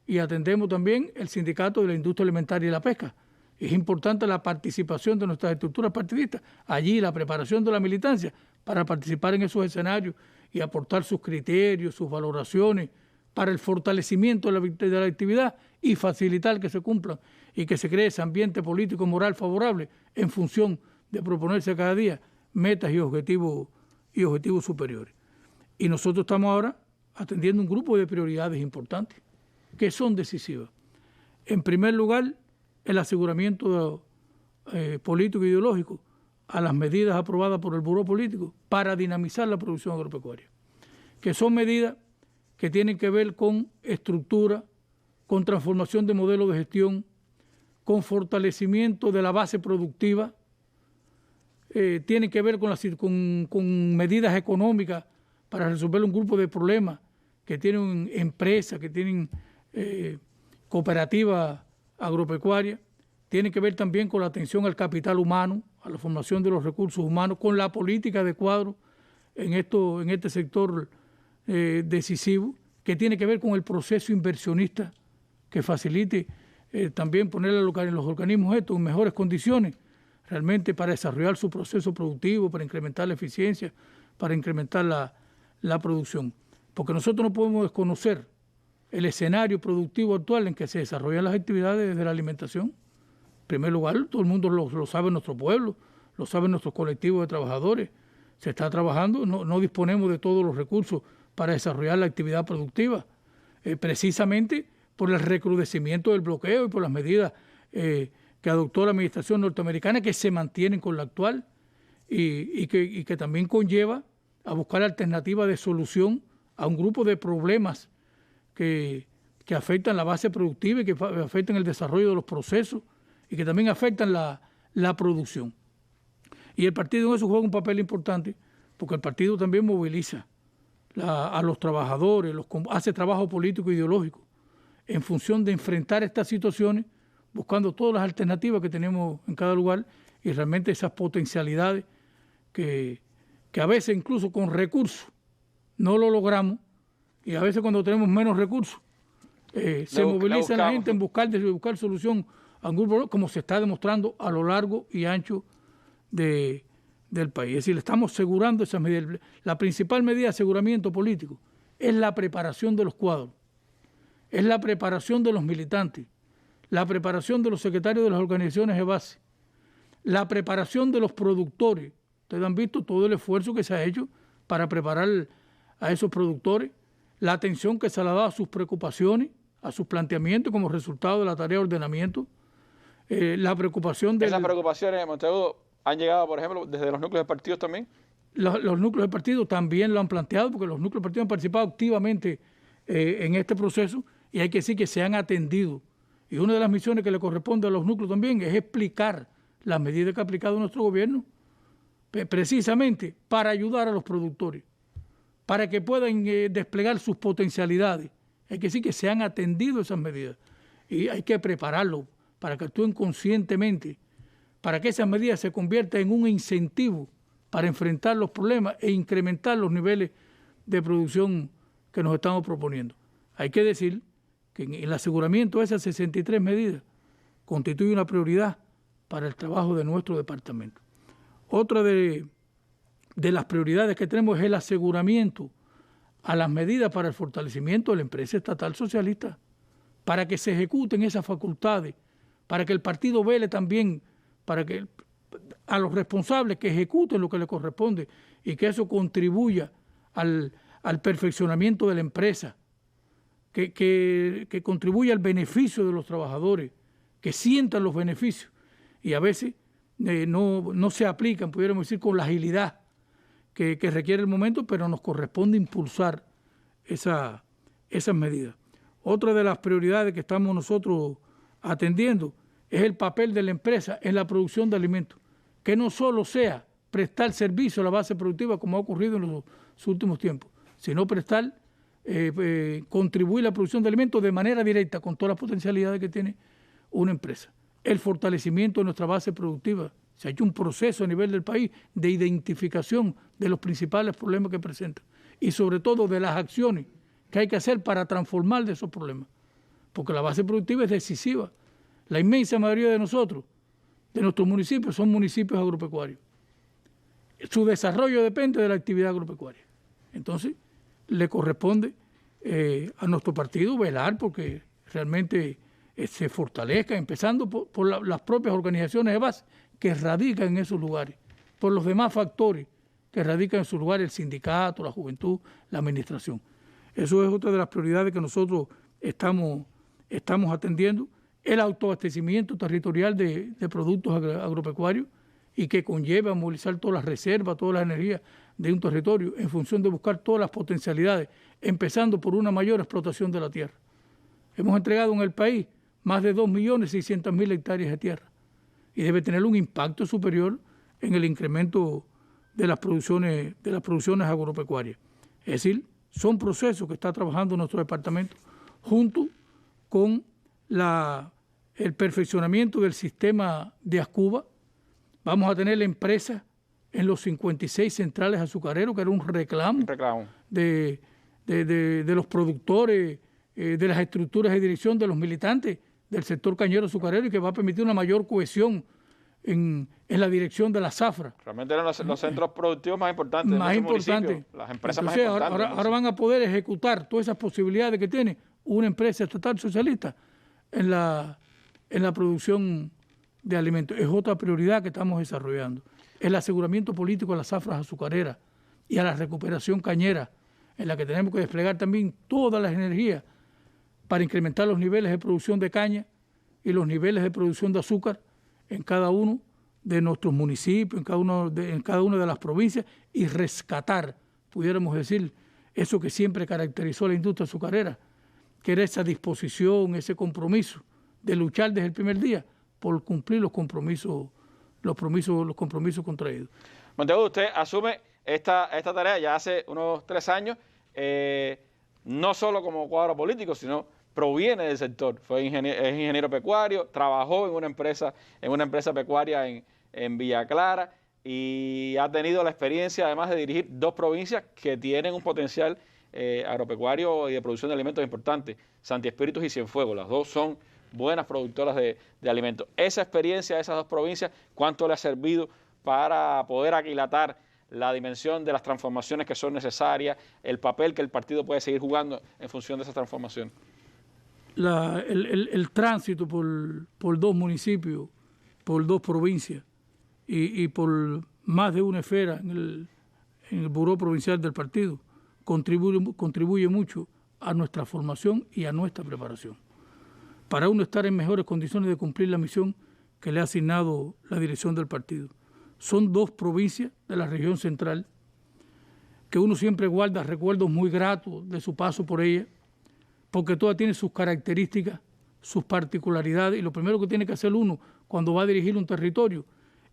y atendemos también el sindicato de la industria alimentaria y la pesca. Es importante la participación de nuestras estructuras partidistas, allí la preparación de la militancia para participar en esos escenarios y aportar sus criterios, sus valoraciones para el fortalecimiento de la actividad y facilitar que se cumplan y que se cree ese ambiente político y moral favorable en función de proponerse cada día metas y objetivos superiores. Y nosotros estamos ahora atendiendo un grupo de prioridades importantes que son decisivas. En primer lugar, el aseguramiento político e ideológico a las medidas aprobadas por el Buró Político para dinamizar la producción agropecuaria, que son medidas que tienen que ver con estructura, con transformación de modelo de gestión, con fortalecimiento de la base productiva, tienen que ver con medidas económicas para resolver un grupo de problemas que tienen empresas, que tienen cooperativas agropecuarias, tienen que ver también con la atención al capital humano, a la formación de los recursos humanos, con la política de cuadro en este sector decisivo, que tiene que ver con el proceso inversionista que facilite también poner a los organismos estos en mejores condiciones realmente para desarrollar su proceso productivo, para incrementar la eficiencia, para incrementar la producción. Porque nosotros no podemos desconocer el escenario productivo actual en que se desarrollan las actividades de la alimentación. En primer lugar, todo el mundo lo sabe en nuestro pueblo, lo saben nuestros colectivos de trabajadores. Se está trabajando, no disponemos de todos los recursos para desarrollar la actividad productiva, precisamente por el recrudecimiento del bloqueo y por las medidas que adoptó la administración norteamericana, que se mantienen con la actual y que también conlleva a buscar alternativas de solución a un grupo de problemas que afectan la base productiva y que afectan el desarrollo de los procesos y que también afectan la producción. Y el partido en eso juega un papel importante porque el partido también moviliza a los trabajadores, hace trabajo político e ideológico en función de enfrentar estas situaciones, buscando todas las alternativas que tenemos en cada lugar y realmente esas potencialidades que a veces incluso con recursos no lo logramos, y a veces cuando tenemos menos recursos se moviliza la gente en buscar solución a un grupo, como se está demostrando a lo largo y ancho del país. Es decir, estamos asegurando esas medidas. La principal medida de aseguramiento político es la preparación de los cuadros, es la preparación de los militantes, la preparación de los secretarios de las organizaciones de base, la preparación de los productores. Ustedes han visto todo el esfuerzo que se ha hecho para preparar a esos productores, la atención que se le ha dado a sus preocupaciones, a sus planteamientos como resultado de la tarea de ordenamiento, la preocupación de... ¿Esas preocupaciones, Monteagudo, han llegado, por ejemplo, desde los núcleos de partidos también? Los núcleos de partidos también lo han planteado, porque los núcleos de partidos han participado activamente en este proceso, y hay que decir que se han atendido. Y una de las misiones que le corresponde a los núcleos también es explicar las medidas que ha aplicado nuestro gobierno, precisamente para ayudar a los productores, para que puedan desplegar sus potencialidades. Hay que decir que se han atendido esas medidas y hay que prepararlos para que actúen conscientemente, para que esas medidas se conviertan en un incentivo para enfrentar los problemas e incrementar los niveles de producción que nos estamos proponiendo. Hay que decir que en el aseguramiento de esas 63 medidas constituye una prioridad para el trabajo de nuestro departamento. Otra de las prioridades que tenemos es el aseguramiento a las medidas para el fortalecimiento de la empresa estatal socialista, para que se ejecuten esas facultades, para que el partido vele también, para que a los responsables que ejecuten lo que les corresponde y que eso contribuya al perfeccionamiento de la empresa, que contribuya al beneficio de los trabajadores, que sientan los beneficios y a veces no se aplican, pudiéramos decir, con la agilidad que requiere el momento, pero nos corresponde impulsar esas medidas. Otra de las prioridades que estamos nosotros atendiendo es el papel de la empresa en la producción de alimentos, que no solo sea prestar servicio a la base productiva como ha ocurrido en los últimos tiempos, sino contribuir a la producción de alimentos de manera directa con todas las potencialidades que tiene una empresa. El fortalecimiento de nuestra base productiva. Se ha hecho un proceso a nivel del país de identificación de los principales problemas que presentan y sobre todo de las acciones que hay que hacer para transformar de esos problemas, porque la base productiva es decisiva. La inmensa mayoría de nosotros, de nuestros municipios, son municipios agropecuarios. Su desarrollo depende de la actividad agropecuaria. Entonces, le corresponde a nuestro partido velar porque realmente se fortalezca, empezando por las propias organizaciones de base que radican en esos lugares, por los demás factores que radican en sus lugares, el sindicato, la juventud, la administración. Eso es otra de las prioridades que nosotros estamos atendiendo, el autoabastecimiento territorial de productos agropecuarios y que conlleva movilizar todas las reservas, todas las energías de un territorio en función de buscar todas las potencialidades, empezando por una mayor explotación de la tierra. Hemos entregado en el país más de 2.600.000 hectáreas de tierra y debe tener un impacto superior en el incremento de las producciones agropecuarias. Es decir, son procesos que está trabajando nuestro departamento junto con el perfeccionamiento del sistema de Ascuba. Vamos a tener la empresa en los 56 centrales azucareros, que era un reclamo. De los productores, de las estructuras de dirección, de los militantes del sector cañero azucarero y que va a permitir una mayor cohesión en la dirección de la zafra. Realmente eran los centros productivos más importantes de municipio, las empresas Entonces, más importantes. Ahora van a poder ejecutar todas esas posibilidades que tiene una empresa estatal socialista en la producción de alimentos. Es otra prioridad que estamos desarrollando. El aseguramiento político a las zafras azucareras y a la recuperación cañera, en la que tenemos que desplegar también todas las energías para incrementar los niveles de producción de caña y los niveles de producción de azúcar en cada uno de nuestros municipios, en cada una de las provincias y rescatar, pudiéramos decir, eso que siempre caracterizó a la industria azucarera, que era esa disposición, ese compromiso de luchar desde el primer día por cumplir los compromisos contraídos. Monteagudo, usted asume esta tarea ya hace unos 3 años no solo como cuadro político, sino proviene del sector. Es ingeniero pecuario, trabajó en una empresa pecuaria en Villa Clara y ha tenido la experiencia además de dirigir 2 provincias que tienen un potencial agropecuario y de producción de alimentos importante, Santi Espíritus y Cienfuegos. Las 2 son buenas productoras de alimentos. Esa experiencia de esas 2 provincias, ¿cuánto le ha servido para poder aquilatar la dimensión de las transformaciones que son necesarias, el papel que el partido puede seguir jugando en función de esas transformaciones? El tránsito por 2 municipios, por 2 provincias y por más de una esfera en el Buró Provincial del partido contribuye mucho a nuestra formación y a nuestra preparación, para uno estar en mejores condiciones de cumplir la misión que le ha asignado la dirección del partido. Son 2 provincias de la región central que uno siempre guarda recuerdos muy gratos de su paso por ella, porque todas tienen sus características, sus particularidades, y lo primero que tiene que hacer uno cuando va a dirigir un territorio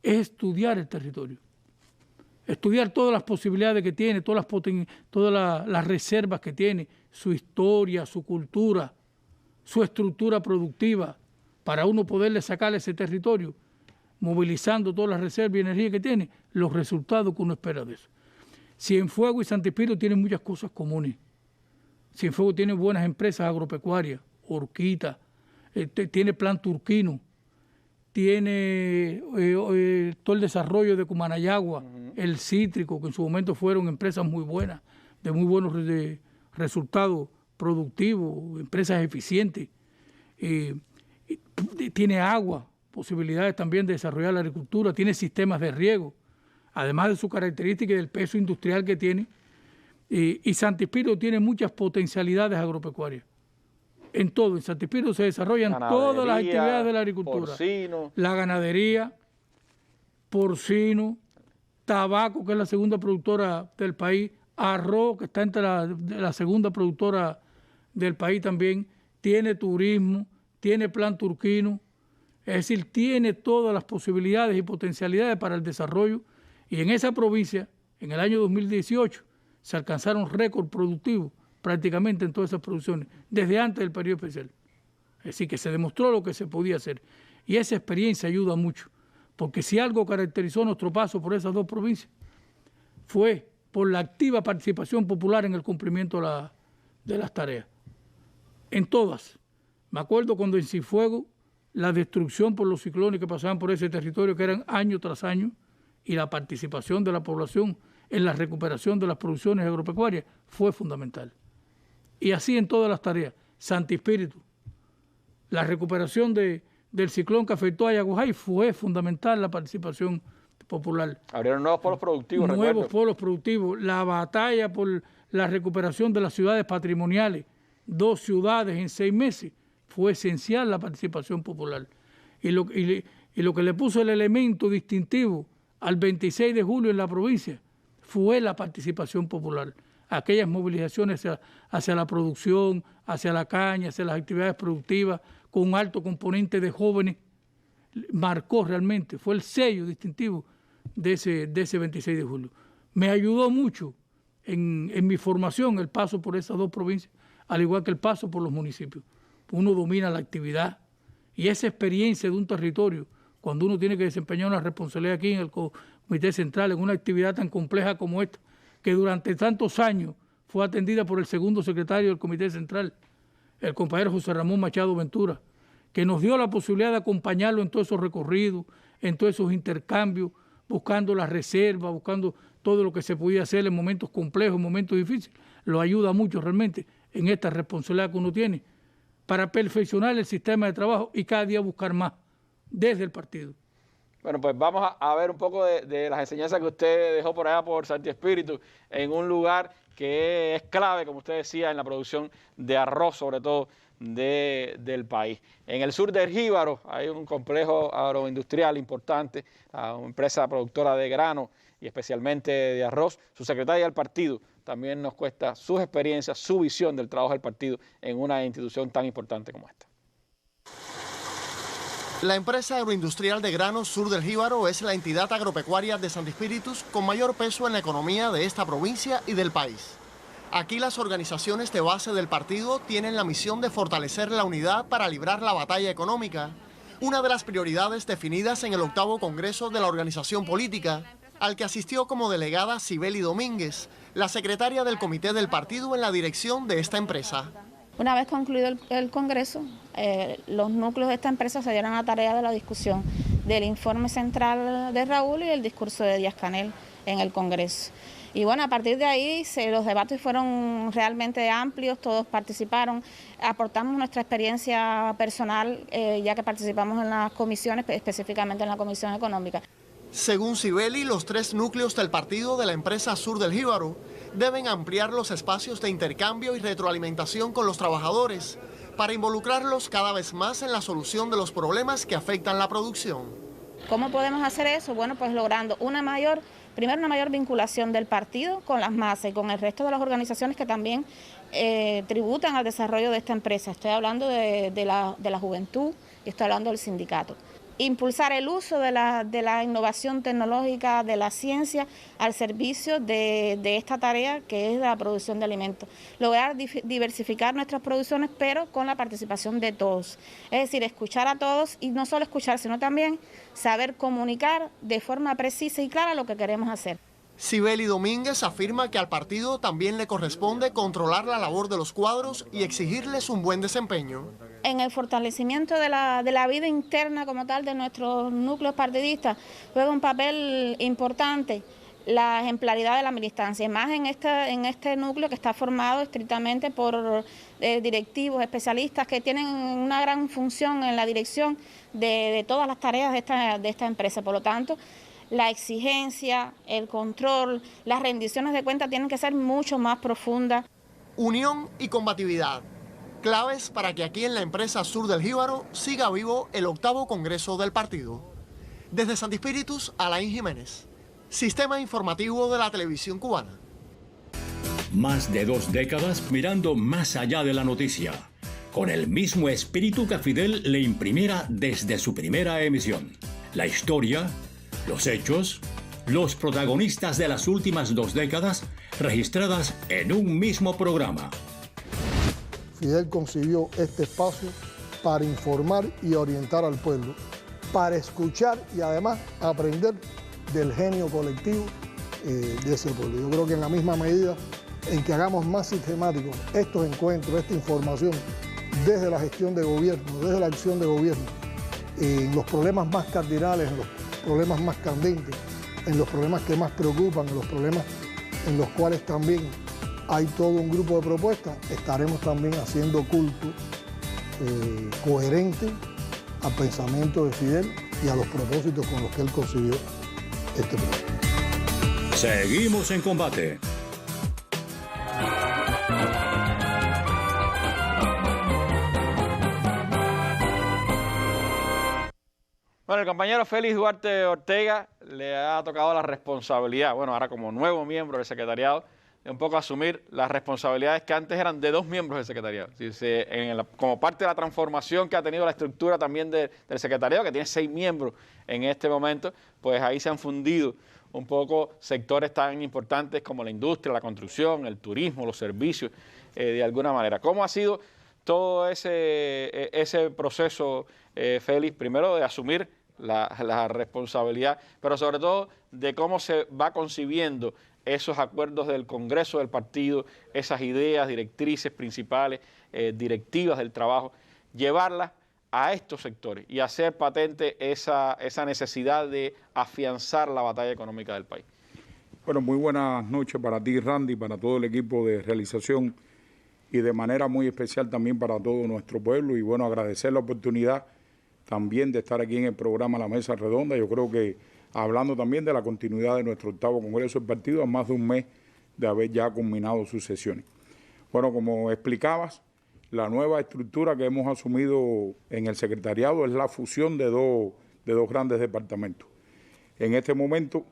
es estudiar el territorio. Estudiar todas las posibilidades que tiene, todas las reservas que tiene, su historia, su cultura, su estructura productiva, para uno poderle sacar a ese territorio, movilizando todas las reservas y energía que tiene, los resultados que uno espera de eso. Cienfuegos y Santi Espíritu tienen muchas cosas comunes. Cienfuegos tiene buenas empresas agropecuarias, Horquita, tiene Plan Turquino, tiene todo el desarrollo de Cumanayagua, el cítrico, que en su momento fueron empresas muy buenas, de muy buenos resultados productivos, empresas eficientes. Tiene agua, posibilidades también de desarrollar la agricultura, tiene sistemas de riego, además de su característica y del peso industrial que tiene. Y Santi Espíritu tiene muchas potencialidades agropecuarias. En todo, en Santi Espíritu se desarrollan todas las actividades de la agricultura. Porcino. La ganadería, porcino, tabaco, que es la segunda productora del país, arroz, que está entre la segunda productora del país también, tiene turismo, tiene Plan Turquino, es decir, tiene todas las posibilidades y potencialidades para el desarrollo. Y en esa provincia, en el año 2018, se alcanzaron récord productivos prácticamente en todas esas producciones, desde antes del periodo especial. Es decir, que se demostró lo que se podía hacer. Y esa experiencia ayuda mucho, porque si algo caracterizó nuestro paso por esas 2 provincias, fue por la activa participación popular en el cumplimiento de las tareas. En todas. Me acuerdo cuando en Cienfuegos, la destrucción por los ciclones que pasaban por ese territorio, que eran año tras año, y la participación de la población en la recuperación de las producciones agropecuarias fue fundamental. Y así en todas las tareas. Santi Espíritu, la recuperación del ciclón que afectó a Yaguajay, fue fundamental la participación popular. Abrieron nuevos polos productivos. Nuevos polos productivos. La batalla por la recuperación de las ciudades patrimoniales, 2 ciudades en 6 meses, fue esencial la participación popular. Y lo que le puso el elemento distintivo al 26 de julio en la provincia fue la participación popular. Aquellas movilizaciones hacia la producción, hacia la caña, hacia las actividades productivas, con un alto componente de jóvenes, marcó realmente, fue el sello distintivo de ese 26 de julio. Me ayudó mucho en mi formación el paso por esas 2 provincias, al igual que el paso por los municipios. Uno domina la actividad y esa experiencia de un territorio, cuando uno tiene que desempeñar una responsabilidad aquí en el Comité Central, en una actividad tan compleja como esta, que durante tantos años fue atendida por el segundo secretario del Comité Central, el compañero José Ramón Machado Ventura, que nos dio la posibilidad de acompañarlo en todos esos recorridos, en todos esos intercambios, buscando las reservas, buscando todo lo que se podía hacer en momentos complejos, en momentos difíciles. Lo ayuda mucho realmente en esta responsabilidad que uno tiene para perfeccionar el sistema de trabajo y cada día buscar más desde el partido. Bueno, pues vamos a ver un poco de las enseñanzas que usted dejó por allá por Santi Espíritu, en un lugar que es clave, como usted decía, en la producción de arroz, sobre todo del país. En el sur del Jíbaro hay un complejo agroindustrial importante, una empresa productora de grano y especialmente de arroz. Su secretaria del partido también nos cuesta sus experiencias, su visión del trabajo del partido en una institución tan importante como esta. La empresa agroindustrial de granos Sur del Jíbaro es la entidad agropecuaria de Santi Espíritus con mayor peso en la economía de esta provincia y del país. Aquí las organizaciones de base del partido tienen la misión de fortalecer la unidad para librar la batalla económica, una de las prioridades definidas en el 8º Congreso de la organización política, al que asistió como delegada Sibeli Domínguez, la secretaria del comité del partido en la dirección de esta empresa. Una vez concluido el Congreso, los núcleos de esta empresa se dieron a la tarea de la discusión del informe central de Raúl y el discurso de Díaz-Canel en el Congreso. Y bueno, a partir de ahí los debates fueron realmente amplios, todos participaron, aportamos nuestra experiencia personal, ya que participamos en las comisiones, específicamente en la Comisión Económica. Según Sibeli, los 3 núcleos del partido de la empresa Sur del Jíbaro deben ampliar los espacios de intercambio y retroalimentación con los trabajadores para involucrarlos cada vez más en la solución de los problemas que afectan la producción. ¿Cómo podemos hacer eso? Bueno, pues logrando primero una mayor vinculación del partido con las masas y con el resto de las organizaciones que también tributan al desarrollo de esta empresa. Estoy hablando de la juventud y estoy hablando del sindicato. Impulsar el uso de la innovación tecnológica, de la ciencia, al servicio de esta tarea que es la producción de alimentos. Lograr diversificar nuestras producciones, pero con la participación de todos. Es decir, escuchar a todos y no solo escuchar, sino también saber comunicar de forma precisa y clara lo que queremos hacer. Sibeli Domínguez afirma que al partido también le corresponde controlar la labor de los cuadros y exigirles un buen desempeño. En el fortalecimiento de la vida interna como tal de nuestros núcleos partidistas juega un papel importante la ejemplaridad de la militancia, más en este núcleo que está formado estrictamente por directivos, especialistas que tienen una gran función en la dirección de todas las tareas de esta empresa. Por lo tanto, la exigencia, el control, las rendiciones de cuentas tienen que ser mucho más profundas. Unión y combatividad, claves para que aquí en la empresa Sur del Jíbaro siga vivo el 8º Congreso del partido. Desde Santi Espíritus, Alain Jiménez, Sistema Informativo de la Televisión Cubana. Más de 2 décadas mirando más allá de la noticia, con el mismo espíritu que Fidel le imprimiera desde su primera emisión. La historia, los hechos, los protagonistas de las últimas 2 décadas registradas en un mismo programa. Fidel concibió este espacio para informar y orientar al pueblo, para escuchar y además aprender del genio colectivo de ese pueblo. Yo creo que en la misma medida en que hagamos más sistemáticos estos encuentros, esta información desde la gestión de gobierno, desde la acción de gobierno, en los problemas más cardinales, en los problemas más candentes, en los problemas que más preocupan, en los problemas en los cuales también hay todo un grupo de propuestas, estaremos también haciendo culto coherente al pensamiento de Fidel y a los propósitos con los que él concibió este programa. Seguimos en combate. Bueno, el compañero Félix Duarte Ortega le ha tocado la responsabilidad, bueno, ahora como nuevo miembro del secretariado, de un poco asumir las responsabilidades que antes eran de 2 miembros del secretariado. Como parte de la transformación que ha tenido la estructura también del secretariado, que tiene 6 miembros en este momento, pues ahí se han fundido un poco sectores tan importantes como la industria, la construcción, el turismo, los servicios, de alguna manera. ¿Cómo ha sido todo ese proceso, Félix? Primero de asumir la responsabilidad, pero sobre todo de cómo se va concibiendo esos acuerdos del Congreso del partido, esas ideas, directrices principales, directivas del trabajo, llevarlas a estos sectores y hacer patente esa necesidad de afianzar la batalla económica del país. Bueno, muy buenas noches para ti, Randy, para todo el equipo de realización y de manera muy especial también para todo nuestro pueblo. Y bueno, agradecer la oportunidad también de estar aquí en el programa La Mesa Redonda. Yo creo que hablando también de la continuidad de nuestro 8º Congreso del partido a más de un mes de haber ya culminado sus sesiones. Bueno, como explicabas, la nueva estructura que hemos asumido en el secretariado es la fusión de dos grandes departamentos. En este momento,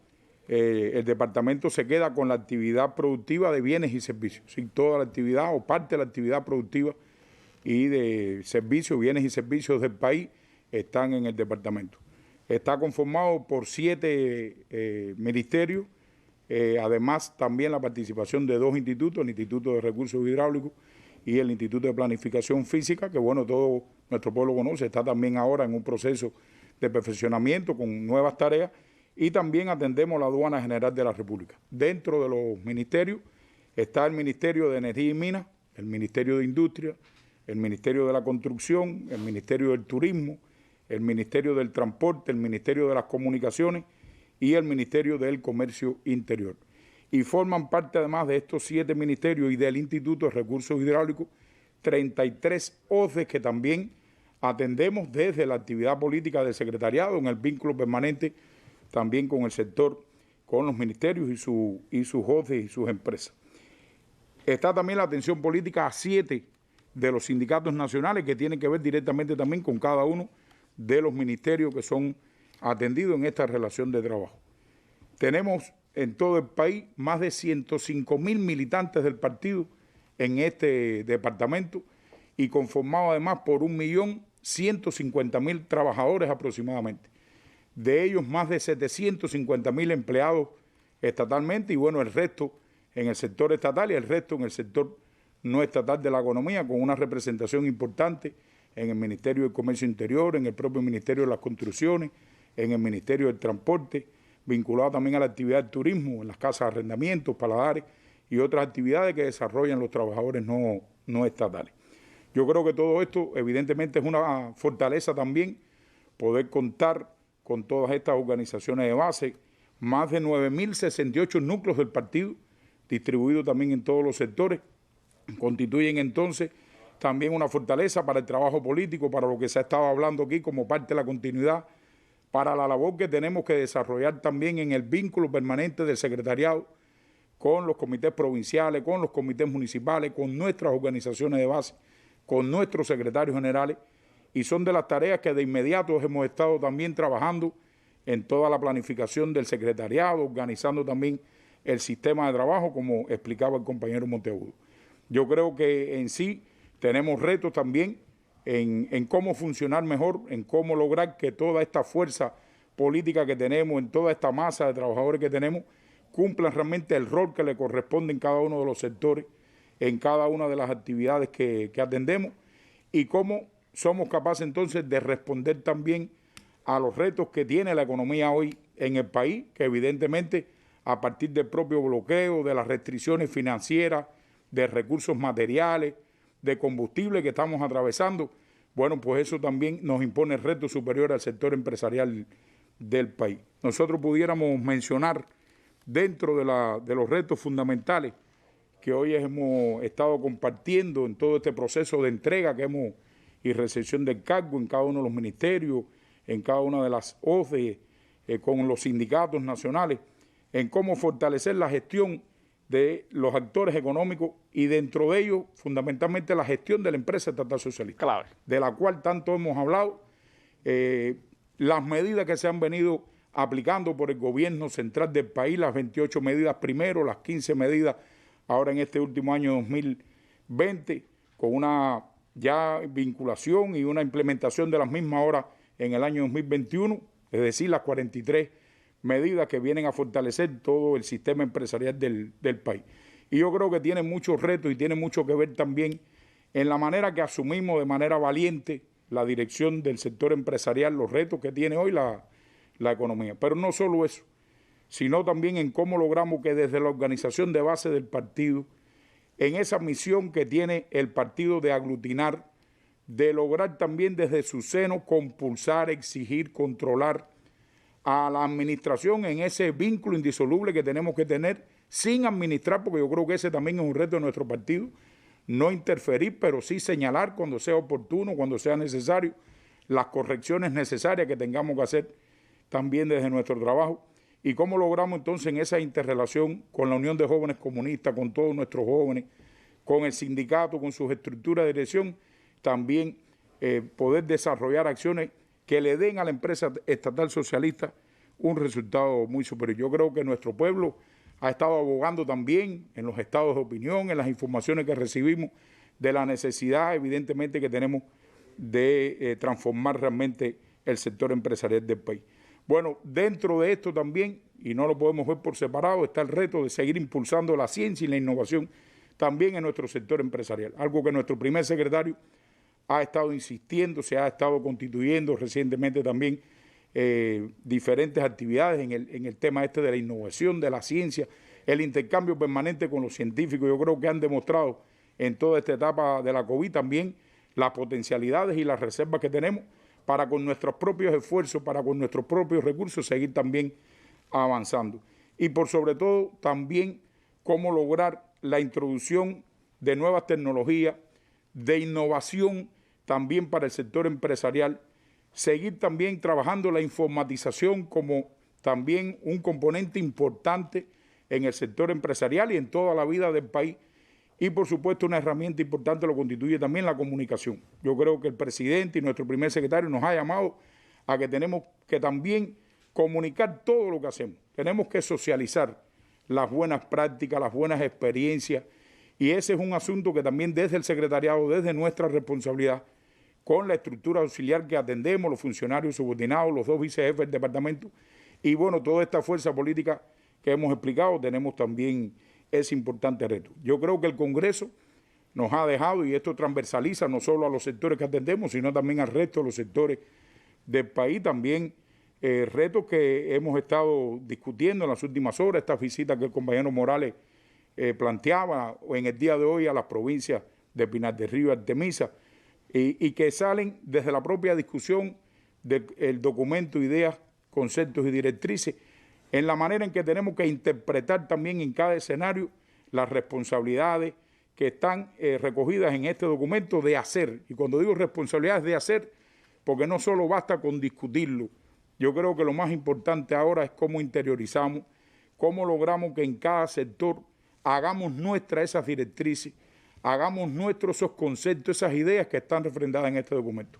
el departamento se queda con la actividad productiva de bienes y servicios. ¿Sí? Toda la actividad o parte de la actividad productiva y de servicios, bienes y servicios del país están en el departamento. Está conformado por 7 ministerios Además, también la participación de dos institutos, el Instituto de Recursos Hidráulicos y el Instituto de Planificación Física, que bueno, todo nuestro pueblo conoce, está también ahora en un proceso de perfeccionamiento con nuevas tareas, y también atendemos la Aduana General de la República. Dentro de los ministerios está el Ministerio de Energía y Minas, el Ministerio de Industria, el Ministerio de la Construcción, el Ministerio del Turismo, el Ministerio del Transporte, el Ministerio de las Comunicaciones y el Ministerio del Comercio Interior. Y forman parte además de estos 7 ministerios y del Instituto de Recursos Hidráulicos 33 OCDEs que también atendemos desde la actividad política del secretariado en el vínculo permanente también con el sector, con los ministerios y sus OCDEs y sus empresas. Está también la atención política a 7 de los sindicatos nacionales que tienen que ver directamente también con cada uno de los ministerios que son atendidos en esta relación de trabajo. Tenemos en todo el país más de 105.000 militantes del partido en este departamento y conformado además por 1.150.000 trabajadores aproximadamente. De ellos más de 750.000 empleados estatalmente y bueno, el resto en el sector estatal y el resto en el sector no estatal de la economía, con una representación importante en el Ministerio del Comercio Interior, en el propio Ministerio de las Construcciones, en el Ministerio del Transporte, vinculado también a la actividad del turismo, en las casas de arrendamientos, paladares y otras actividades que desarrollan los trabajadores no estatales. Yo creo que todo esto evidentemente es una fortaleza también, poder contar con todas estas organizaciones de base, más de 9.068 núcleos del partido, distribuidos también en todos los sectores, constituyen entonces también una fortaleza para el trabajo político, para lo que se ha estado hablando aquí como parte de la continuidad, para la labor que tenemos que desarrollar también en el vínculo permanente del secretariado con los comités provinciales, con los comités municipales, con nuestras organizaciones de base, con nuestros secretarios generales, y son de las tareas que de inmediato hemos estado también trabajando en toda la planificación del secretariado, organizando también el sistema de trabajo, como explicaba el compañero Monteagudo. Yo creo que en sí tenemos retos también en cómo funcionar mejor, en cómo lograr que toda esta fuerza política que tenemos, en toda esta masa de trabajadores que tenemos, cumplan realmente el rol que le corresponde en cada uno de los sectores, en cada una de las actividades que atendemos, y cómo somos capaces entonces de responder también a los retos que tiene la economía hoy en el país, que evidentemente a partir del propio bloqueo, de las restricciones financieras, de recursos materiales, de combustible que estamos atravesando, bueno, pues eso también nos impone retos superiores al sector empresarial del país. Nosotros pudiéramos mencionar dentro de los retos fundamentales que hoy hemos estado compartiendo en todo este proceso de entrega que hemos y recepción del cargo en cada uno de los ministerios, en cada una de las OCDE, con los sindicatos nacionales, en cómo fortalecer la gestión de los actores económicos y dentro de ellos fundamentalmente la gestión de la empresa estatal socialista, clave, de la cual tanto hemos hablado, las medidas que se han venido aplicando por el gobierno central del país, las 28 medidas primero, las 15 medidas ahora en este último año 2020, con una ya vinculación y una implementación de las mismas ahora en el año 2021, es decir, las 43 medidas que vienen a fortalecer todo el sistema empresarial del país. Y yo creo que tiene muchos retos y tiene mucho que ver también en la manera que asumimos de manera valiente la dirección del sector empresarial, los retos que tiene hoy la economía. Pero no solo eso, sino también en cómo logramos que desde la organización de base del partido, en esa misión que tiene el partido de aglutinar, de lograr también desde su seno compulsar, exigir, controlar a la administración en ese vínculo indisoluble que tenemos que tener sin administrar, porque yo creo que ese también es un reto de nuestro partido, no interferir, pero sí señalar cuando sea oportuno, cuando sea necesario, las correcciones necesarias que tengamos que hacer también desde nuestro trabajo, y cómo logramos entonces en esa interrelación con la Unión de Jóvenes Comunistas, con todos nuestros jóvenes, con el sindicato, con sus estructuras de dirección, también poder desarrollar acciones que le den a la empresa estatal socialista un resultado muy superior. Yo creo que nuestro pueblo ha estado abogando también en los estados de opinión, en las informaciones que recibimos, de la necesidad evidentemente que tenemos de transformar realmente el sector empresarial del país. Bueno, dentro de esto también, y no lo podemos ver por separado, está el reto de seguir impulsando la ciencia y la innovación también en nuestro sector empresarial, algo que nuestro primer secretario ha estado insistiendo, se ha estado constituyendo recientemente también diferentes actividades en el tema este de la innovación, de la ciencia, el intercambio permanente con los científicos. Yo creo que han demostrado en toda esta etapa de la COVID también las potencialidades y las reservas que tenemos para con nuestros propios esfuerzos, para con nuestros propios recursos seguir también avanzando. Y por sobre todo también cómo lograr la introducción de nuevas tecnologías, de innovación también para el sector empresarial, seguir también trabajando la informatización como también un componente importante en el sector empresarial y en toda la vida del país. Y por supuesto una herramienta importante lo constituye también la comunicación. Yo creo que el presidente y nuestro primer secretario nos ha llamado a que tenemos que también comunicar todo lo que hacemos. Tenemos que socializar las buenas prácticas, las buenas experiencias, y ese es un asunto que también desde el secretariado, desde nuestra responsabilidad, con la estructura auxiliar que atendemos, los funcionarios subordinados, los 2 vicejefes del departamento, y bueno, toda esta fuerza política que hemos explicado, tenemos también ese importante reto. Yo creo que el Congreso nos ha dejado, y esto transversaliza no solo a los sectores que atendemos, sino también al resto de los sectores del país, también retos que hemos estado discutiendo en las últimas horas, esta visita que el compañero Morales planteaba en el día de hoy a las provincias de Pinar del Río y Artemisa, y que salen desde la propia discusión del documento, ideas, conceptos y directrices, en la manera en que tenemos que interpretar también en cada escenario las responsabilidades que están recogidas en este documento de hacer. Y cuando digo responsabilidades de hacer, porque no solo basta con discutirlo. Yo creo que lo más importante ahora es cómo interiorizamos, cómo logramos que en cada sector hagamos nuestras esas directrices, hagamos nuestros esos conceptos, esas ideas que están refrendadas en este documento.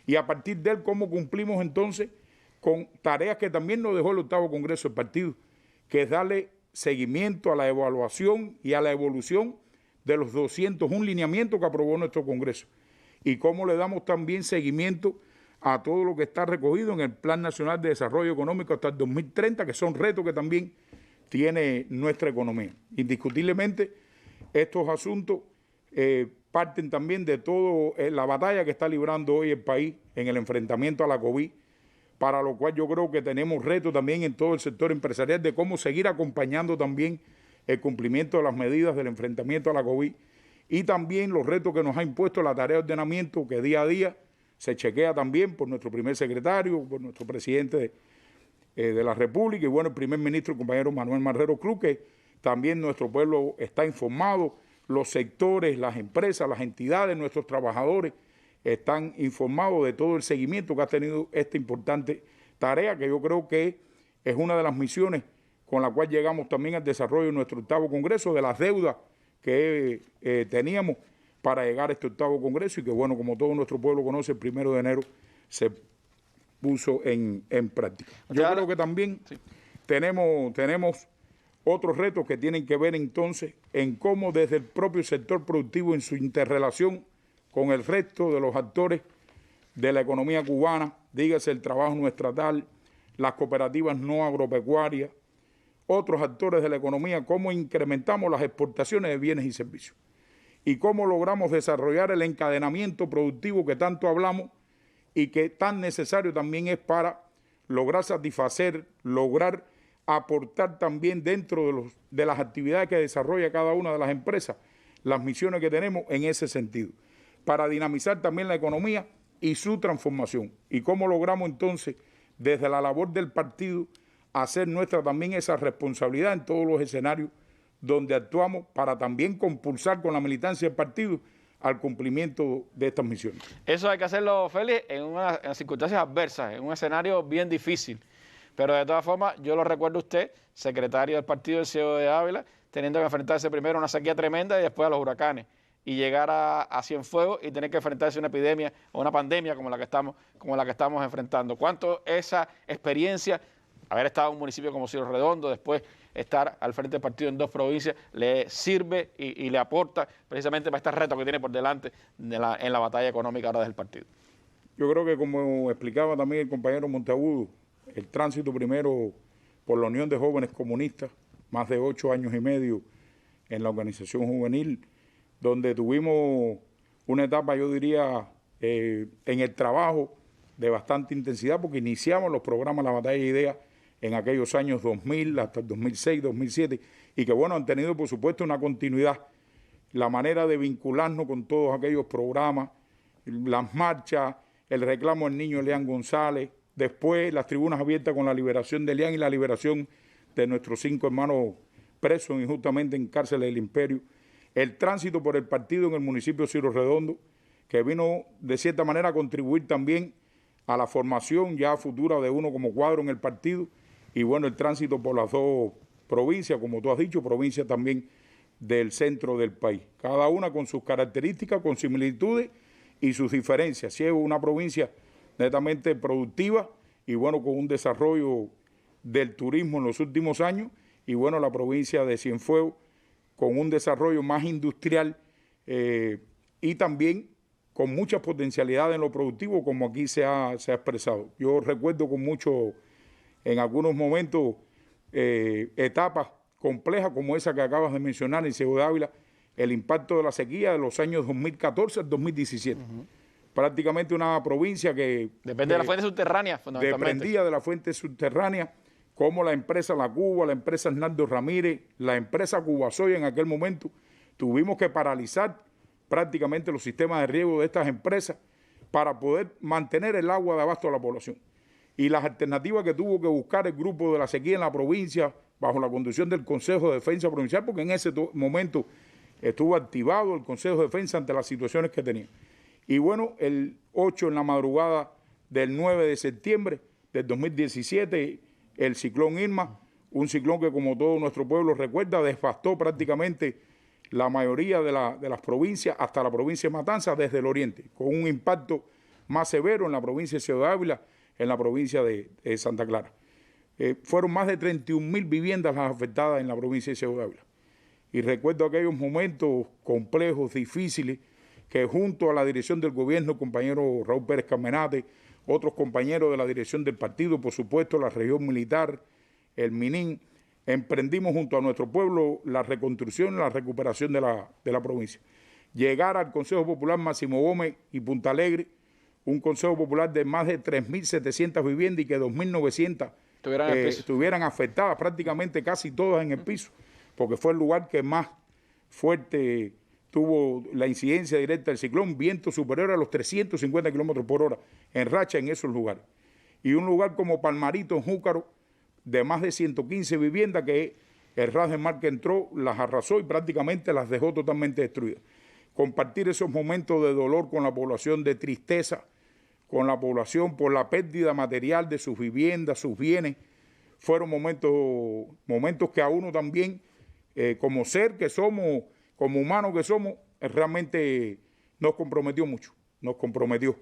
Y a partir de él, cómo cumplimos entonces con tareas que también nos dejó el 8º Congreso del Partido, que es darle seguimiento a la evaluación y a la evolución de los 201 lineamientos que aprobó nuestro Congreso. Y cómo le damos también seguimiento a todo lo que está recogido en el Plan Nacional de Desarrollo Económico hasta el 2030, que son retos que también tiene nuestra economía. Indiscutiblemente, estos asuntos parten también de toda la batalla que está librando hoy el país en el enfrentamiento a la COVID, para lo cual yo creo que tenemos retos también en todo el sector empresarial de cómo seguir acompañando también el cumplimiento de las medidas del enfrentamiento a la COVID y también los retos que nos ha impuesto la tarea de ordenamiento que día a día se chequea también por nuestro primer secretario, por nuestro presidente de la República y bueno, el primer ministro, el compañero Manuel Marrero Cruz, que también nuestro pueblo está informado, los sectores, las empresas, las entidades, nuestros trabajadores están informados de todo el seguimiento que ha tenido esta importante tarea, que yo creo que es una de las misiones con la cual llegamos también al desarrollo de nuestro 8º Congreso, de las deudas que teníamos para llegar a este 8º Congreso y que, bueno, como todo nuestro pueblo conoce, el 1 de enero se puso en práctica. Yo creo que también tenemos otros retos que tienen que ver entonces en cómo desde el propio sector productivo en su interrelación con el resto de los actores de la economía cubana, dígase el trabajo no estatal, las cooperativas no agropecuarias, otros actores de la economía, cómo incrementamos las exportaciones de bienes y servicios y cómo logramos desarrollar el encadenamiento productivo que tanto hablamos y que tan necesario también es para lograr satisfacer, lograr aportar también dentro de las actividades que desarrolla cada una de las empresas, las misiones que tenemos en ese sentido, para dinamizar también la economía y su transformación. Y cómo logramos entonces, desde la labor del partido, hacer nuestra también esa responsabilidad en todos los escenarios donde actuamos para también compulsar con la militancia del partido al cumplimiento de estas misiones. Eso hay que hacerlo, Félix, en circunstancias adversas, en un escenario bien difícil. Pero de todas formas, yo lo recuerdo a usted, secretario del partido del CEO de Ávila, teniendo que enfrentarse primero a una sequía tremenda y después a los huracanes. Y llegar a Cienfuegos y tener que enfrentarse a una epidemia o una pandemia como la que estamos enfrentando. ¿Cuánto esa experiencia, haber estado en un municipio como Cerro Redondo, después estar al frente del partido en 2 provincias, le sirve y le aporta precisamente para este reto que tiene por delante en la batalla económica ahora del partido? Yo creo que como explicaba también el compañero Monteagudo, El tránsito primero por la Unión de Jóvenes Comunistas, más de 8 años y medio en la organización juvenil, donde tuvimos una etapa, yo diría, en el trabajo de bastante intensidad, porque iniciamos los programas La Batalla de Ideas en aquellos años 2000 hasta el 2006, 2007, y que bueno, han tenido por supuesto una continuidad. La manera de vincularnos con todos aquellos programas, las marchas, el reclamo del niño Elian González, después las tribunas abiertas con la liberación de Elian y la liberación de nuestros 5 hermanos presos injustamente en cárceles del Imperio, el tránsito por el partido en el municipio de Cerro Redondo, que vino de cierta manera a contribuir también a la formación ya futura de uno como cuadro en el partido, y bueno, el tránsito por las 2 provincias, como tú has dicho, provincias también del centro del país, cada una con sus características, con similitudes y sus diferencias. Si es una provincia netamente productiva y bueno, con un desarrollo del turismo en los últimos años, y bueno, la provincia de Cienfuegos con un desarrollo más industrial y también con muchas potencialidades en lo productivo, como aquí se ha expresado. Yo recuerdo con mucho, en algunos momentos, etapas complejas como esa que acabas de mencionar en Ciego de Ávila, el impacto de la sequía de los años 2014 al 2017. Prácticamente una provincia que... Depende de la fuente subterránea, fundamentalmente. Dependía de la fuente subterránea, como la empresa La Cuba, la empresa Hernando Ramírez, la empresa Cubasoya en aquel momento. Tuvimos que paralizar prácticamente los sistemas de riego de estas empresas para poder mantener el agua de abasto a la población. Y las alternativas que tuvo que buscar el grupo de la sequía en la provincia, bajo la conducción del Consejo de Defensa Provincial, porque en ese momento estuvo activado el Consejo de Defensa ante las situaciones que tenía. Y bueno, el 8 en la madrugada del 9 de septiembre del 2017, el ciclón Irma, un ciclón que como todo nuestro pueblo recuerda, devastó prácticamente la mayoría de las provincias, hasta la provincia de Matanzas desde el oriente, con un impacto más severo en la provincia de Ciego de Ávila, en la provincia de Santa Clara. Fueron más de 31.000 viviendas las afectadas en la provincia de Ciego de Ávila. Y recuerdo aquellos momentos complejos, difíciles, que junto a la dirección del gobierno, el compañero Raúl Pérez Carmenate, otros compañeros de la dirección del partido, por supuesto, la región militar, el MININ, emprendimos junto a nuestro pueblo la reconstrucción y la recuperación de la provincia. Llegar al Consejo Popular Máximo Gómez y Punta Alegre, un Consejo Popular de más de 3.700 viviendas y que 2.900 estuvieran afectadas, prácticamente casi todas en el piso, porque fue el lugar que más fuerte tuvo la incidencia directa del ciclón, viento superior a los 350 kilómetros por hora en racha en esos lugares. Y un lugar como Palmarito, en Júcaro, de más de 115 viviendas que el ras de mar que entró las arrasó y prácticamente las dejó totalmente destruidas. Compartir esos momentos de dolor con la población, de tristeza con la población por la pérdida material de sus viviendas, sus bienes, fueron momentos que a uno también, como ser que somos, como humanos que somos, realmente nos comprometió mucho, nos comprometió.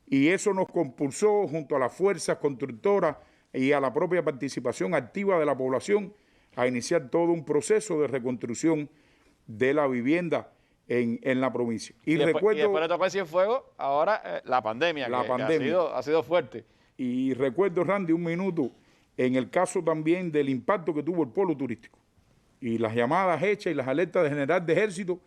Y eso nos compulsó junto a las fuerzas constructoras y a la propia participación activa de la población a iniciar todo un proceso de reconstrucción de la vivienda en la provincia. Y después de tocar Cienfuegos, ahora la pandemia, que ha sido fuerte. Y recuerdo, Randy, un minuto, en el caso también del impacto que tuvo el polo turístico y las llamadas hechas y las alertas de general de ejército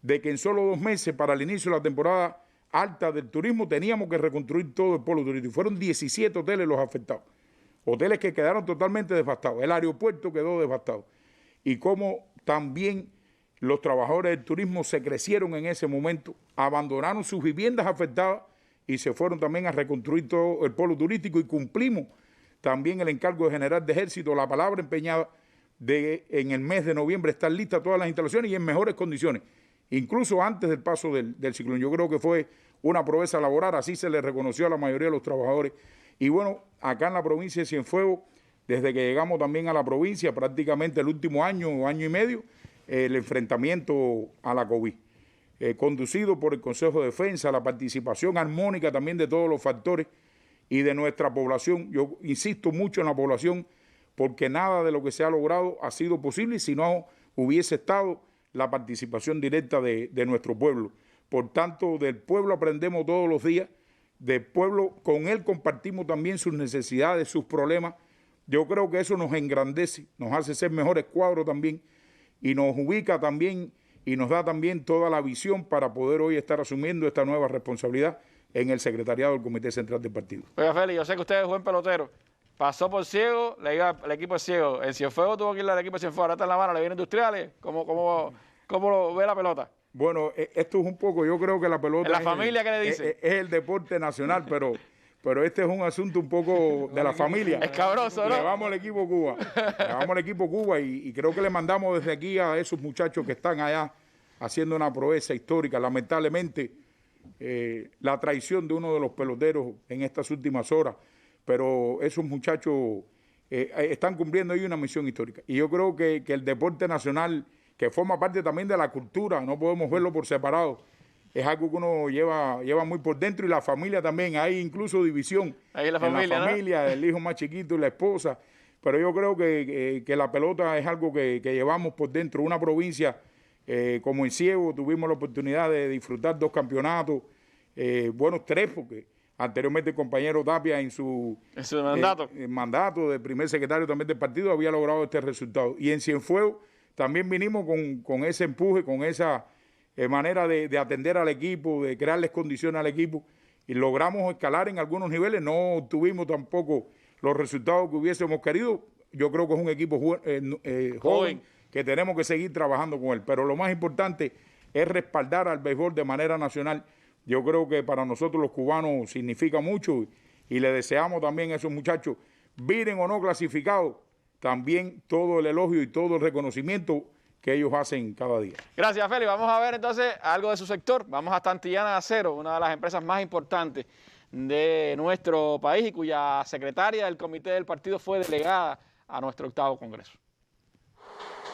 de que en solo 2 meses para el inicio de la temporada alta del turismo teníamos que reconstruir todo el polo turístico. Fueron 17 hoteles los afectados, hoteles que quedaron totalmente devastados, el aeropuerto quedó devastado. Y como también los trabajadores del turismo se crecieron en ese momento, abandonaron sus viviendas afectadas y se fueron también a reconstruir todo el polo turístico y cumplimos también el encargo de general de ejército, la palabra empeñada de en el mes de noviembre estar listas todas las instalaciones y en mejores condiciones, incluso antes del paso del ciclón. Yo creo que fue una proeza laboral, así se le reconoció a la mayoría de los trabajadores. Y bueno, acá en la provincia de Cienfuegos, desde que llegamos también a la provincia, prácticamente el último año o año y medio, el enfrentamiento a la COVID, conducido por el Consejo de Defensa, la participación armónica también de todos los factores y de nuestra población. Yo insisto mucho en la población porque nada de lo que se ha logrado ha sido posible si no hubiese estado la participación directa de nuestro pueblo. Por tanto, del pueblo aprendemos todos los días del pueblo. Con él compartimos también sus necesidades, sus problemas. Yo creo que eso nos engrandece, nos hace ser mejores cuadros también y nos ubica también y nos da también toda la visión para poder hoy estar asumiendo esta nueva responsabilidad en el secretariado del Comité Central del partido. Oiga, Félix, yo sé que usted es buen pelotero. Pasó por Ciego, le iba al equipo de Ciego. En Cienfuegos tuvo que ir al equipo de Cienfuegos, ahora está en La Habana, le viene Industriales. ¿Cómo lo ve la pelota? Bueno, esto es un poco, yo creo que la pelota... ¿En la familia qué le dice? Es el deporte nacional, pero este es un asunto un poco de la familia. Es cabroso, ¿no? Le vamos al equipo Cuba. Le vamos al equipo Cuba y creo que le mandamos desde aquí a esos muchachos que están allá haciendo una proeza histórica. Lamentablemente, la traición de uno de los peloteros en estas últimas horas, pero esos muchachos están cumpliendo ahí una misión histórica. Y yo creo que el deporte nacional, que forma parte también de la cultura, no podemos verlo por separado, es algo que uno lleva muy por dentro, y la familia también. Hay incluso división ahí en la familia, ¿no? El hijo más chiquito y la esposa, pero yo creo que la pelota es algo que llevamos por dentro. Una provincia como en Ciego tuvimos la oportunidad de disfrutar 2 campeonatos, buenos 3, porque anteriormente el compañero Tapia en su mandato de primer secretario también del partido había logrado este resultado. Y en Cienfuegos también vinimos con ese empuje, con esa manera de atender al equipo, de crearles condiciones al equipo, y logramos escalar en algunos niveles. No obtuvimos tampoco los resultados que hubiésemos querido. Yo creo que es un equipo joven que tenemos que seguir trabajando con él, pero lo más importante es respaldar al béisbol de manera nacional. Yo creo que para nosotros los cubanos significa mucho, y le deseamos también a esos muchachos, viren o no clasificados, también todo el elogio y todo el reconocimiento que ellos hacen cada día. Gracias, Félix. Vamos a ver entonces algo de su sector. Vamos hasta Antillana de Acero, una de las empresas más importantes de nuestro país y cuya secretaria del comité del partido fue delegada a nuestro 8º Congreso.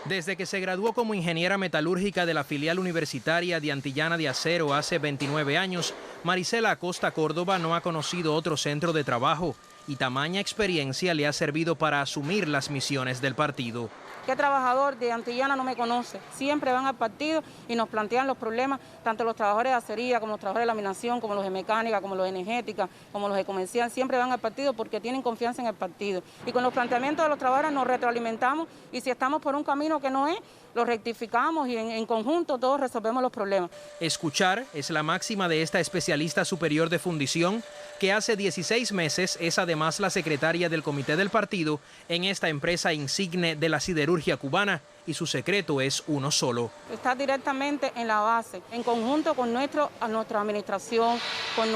Desde que se graduó como ingeniera metalúrgica de la filial universitaria de Antillana de Acero hace 29 años, Marisela Acosta Córdoba no ha conocido otro centro de trabajo, y tamaña experiencia le ha servido para asumir las misiones del partido. ¿Qué trabajador de Antillana no me conoce? Siempre van al partido y nos plantean los problemas, tanto los trabajadores de acería, como los trabajadores de laminación, como los de mecánica, como los de energética, como los de comercial. Siempre van al partido porque tienen confianza en el partido. Y con los planteamientos de los trabajadores nos retroalimentamos, y si estamos por un camino que no es, lo rectificamos y en conjunto todos resolvemos los problemas. Escuchar es la máxima de esta especialista superior de fundición, que hace 16 meses es además la secretaria del comité del partido en esta empresa insigne de la siderurgia cubana, y su secreto es uno solo. Está directamente en la base, en conjunto con nuestra administración, con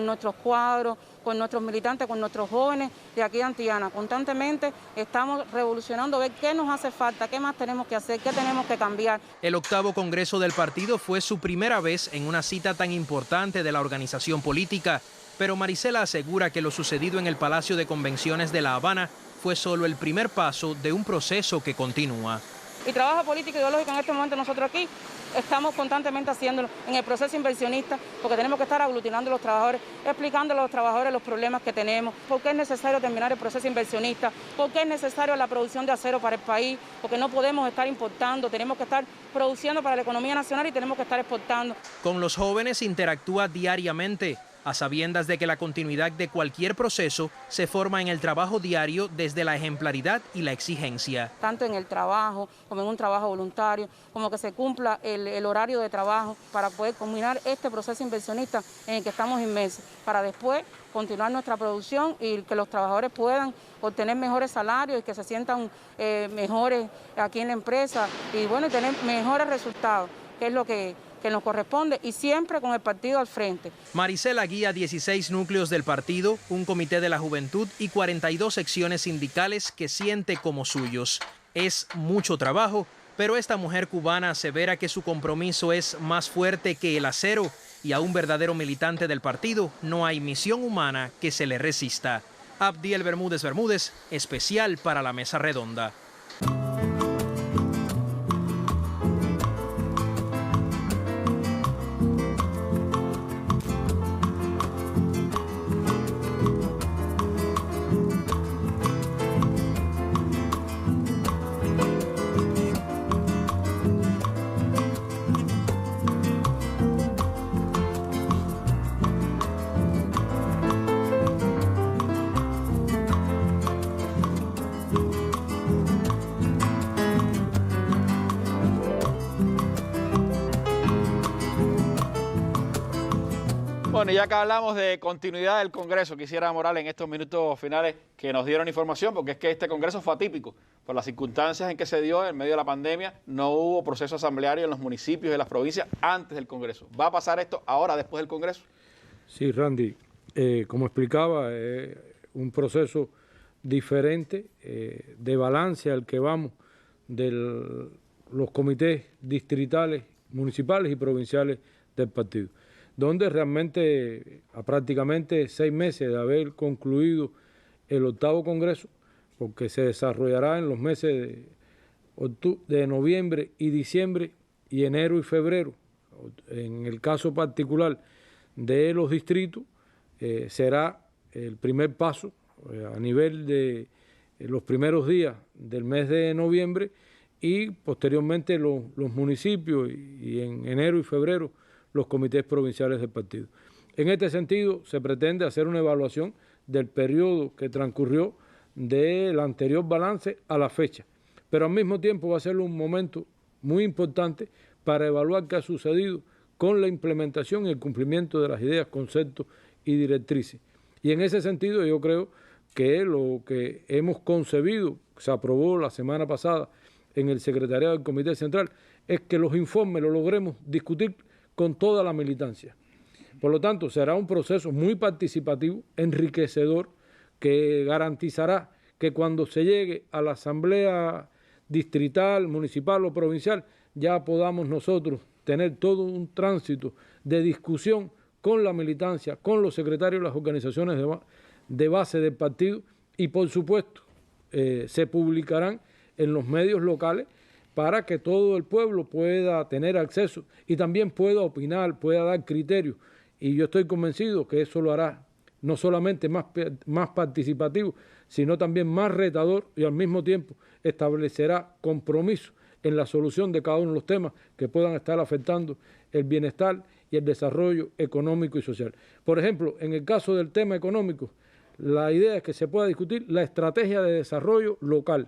nuestros cuadros, con nuestros militantes, con nuestros jóvenes de aquí de Antillana. Constantemente estamos revolucionando, ver qué nos hace falta, qué más tenemos que hacer, qué tenemos que cambiar. El 8º Congreso del partido fue su primera vez en una cita tan importante de la organización política, pero Marisela asegura que lo sucedido en el Palacio de Convenciones de La Habana fue solo el primer paso de un proceso que continúa. Y trabajo político y ideológico en este momento nosotros aquí estamos constantemente haciéndolo en el proceso inversionista, porque tenemos que estar aglutinando a los trabajadores, explicando a los trabajadores los problemas que tenemos, por qué es necesario terminar el proceso inversionista, por qué es necesario la producción de acero para el país, porque no podemos estar importando, tenemos que estar produciendo para la economía nacional y tenemos que estar exportando. Con los jóvenes interactúa diariamente, a sabiendas de que la continuidad de cualquier proceso se forma en el trabajo diario desde la ejemplaridad y la exigencia. Tanto en el trabajo como en un trabajo voluntario, como que se cumpla el horario de trabajo para poder culminar este proceso inversionista en el que estamos inmersos, para después continuar nuestra producción y que los trabajadores puedan obtener mejores salarios y que se sientan mejores aquí en la empresa y bueno, tener mejores resultados, que es lo que nos corresponde, y siempre con el partido al frente. Marisela guía 16 núcleos del partido, un comité de la juventud y 42 secciones sindicales que siente como suyos. Es mucho trabajo, pero esta mujer cubana asevera que su compromiso es más fuerte que el acero, y a un verdadero militante del partido no hay misión humana que se le resista. Abdiel Bermúdez, especial para la Mesa Redonda. Bueno, ya que hablamos de continuidad del Congreso, quisiera, Morales, en estos minutos finales que nos dieron información, porque es que este Congreso fue atípico. Por las circunstancias en que se dio en medio de la pandemia, no hubo proceso asambleario en los municipios y en las provincias antes del Congreso. ¿Va a pasar esto ahora, después del Congreso? Sí, Randy, como explicaba, un proceso diferente de balance al que vamos de los comités distritales, municipales y provinciales del partido, donde realmente a prácticamente 6 meses de haber concluido el 8º Congreso, porque se desarrollará en los meses de noviembre y diciembre y enero y febrero. En el caso particular de los distritos, será el primer paso a nivel de los primeros días del mes de noviembre y posteriormente los municipios y en enero y febrero los comités provinciales del partido. En este sentido, se pretende hacer una evaluación del periodo que transcurrió del anterior balance a la fecha, pero al mismo tiempo va a ser un momento muy importante para evaluar qué ha sucedido con la implementación y el cumplimiento de las ideas, conceptos y directrices. Y en ese sentido yo creo que lo que hemos concebido, se aprobó la semana pasada en el secretariado del Comité Central, es que los informes los logremos discutir con toda la militancia. Por lo tanto, será un proceso muy participativo, enriquecedor, que garantizará que cuando se llegue a la asamblea distrital, municipal o provincial, ya podamos nosotros tener todo un tránsito de discusión con la militancia, con los secretarios de las organizaciones de base del partido y, por supuesto, se publicarán en los medios locales para que todo el pueblo pueda tener acceso y también pueda opinar, pueda dar criterios. Y yo estoy convencido que eso lo hará no solamente más participativo, sino también más retador y al mismo tiempo establecerá compromiso en la solución de cada uno de los temas que puedan estar afectando el bienestar y el desarrollo económico y social. Por ejemplo, en el caso del tema económico, la idea es que se pueda discutir la estrategia de desarrollo local,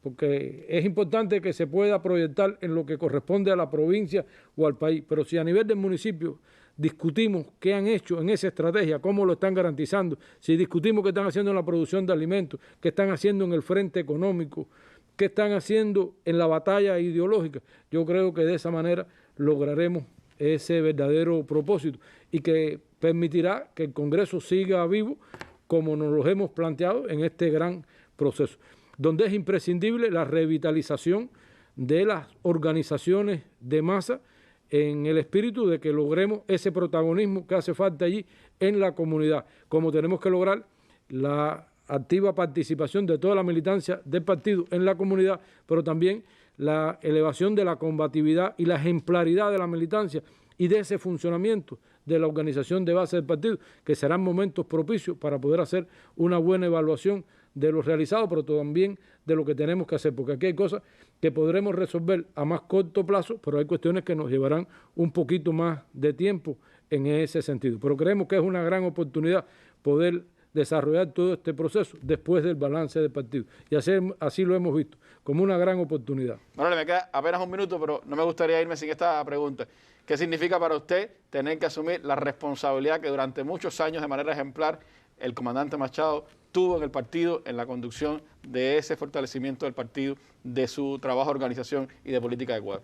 porque es importante que se pueda proyectar en lo que corresponde a la provincia o al país, pero si a nivel del municipio discutimos qué han hecho en esa estrategia, cómo lo están garantizando, si discutimos qué están haciendo en la producción de alimentos, qué están haciendo en el frente económico, qué están haciendo en la batalla ideológica, yo creo que de esa manera lograremos ese verdadero propósito y que permitirá que el Congreso siga vivo como nos lo hemos planteado en este gran proceso, donde es imprescindible la revitalización de las organizaciones de masa en el espíritu de que logremos ese protagonismo que hace falta allí en la comunidad, como tenemos que lograr la activa participación de toda la militancia del partido en la comunidad, pero también la elevación de la combatividad y la ejemplaridad de la militancia y de ese funcionamiento de la organización de base del partido, que serán momentos propicios para poder hacer una buena evaluación de lo realizado, pero también de lo que tenemos que hacer, porque aquí hay cosas que podremos resolver a más corto plazo, pero hay cuestiones que nos llevarán un poquito más de tiempo en ese sentido. Pero creemos que es una gran oportunidad poder desarrollar todo este proceso después del balance del partido. Y así lo hemos visto, como una gran oportunidad. Bueno, me queda apenas un minuto, pero no me gustaría irme sin esta pregunta. ¿Qué significa para usted tener que asumir la responsabilidad que durante muchos años de manera ejemplar el comandante Machado tuvo en el partido, en la conducción de ese fortalecimiento del partido, de su trabajo de organización y de política de cuadro?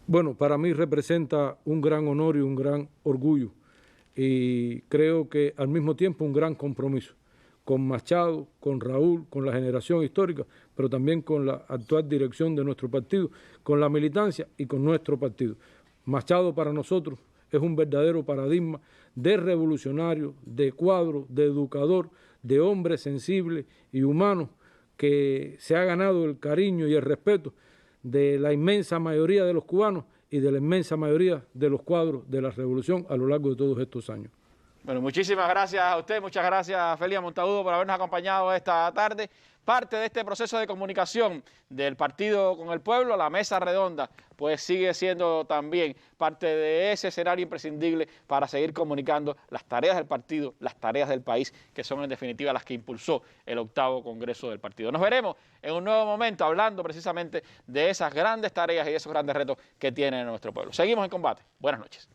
Bueno, para mí representa un gran honor y un gran orgullo y creo que al mismo tiempo un gran compromiso con Machado, con Raúl, con la generación histórica, pero también con la actual dirección de nuestro partido, con la militancia y con nuestro partido. Machado para nosotros es un verdadero paradigma de revolucionario, de cuadro, de educador, de hombre sensible y humano que se ha ganado el cariño y el respeto de la inmensa mayoría de los cubanos y de la inmensa mayoría de los cuadros de la revolución a lo largo de todos estos años. Bueno, muchísimas gracias a usted, muchas gracias a Felia Montagudo por habernos acompañado esta tarde. Parte de este proceso de comunicación del partido con el pueblo, la mesa redonda, pues sigue siendo también parte de ese escenario imprescindible para seguir comunicando las tareas del partido, las tareas del país, que son en definitiva las que impulsó el 8º Congreso del partido. Nos veremos en un nuevo momento hablando precisamente de esas grandes tareas y de esos grandes retos que tiene nuestro pueblo. Seguimos en combate. Buenas noches.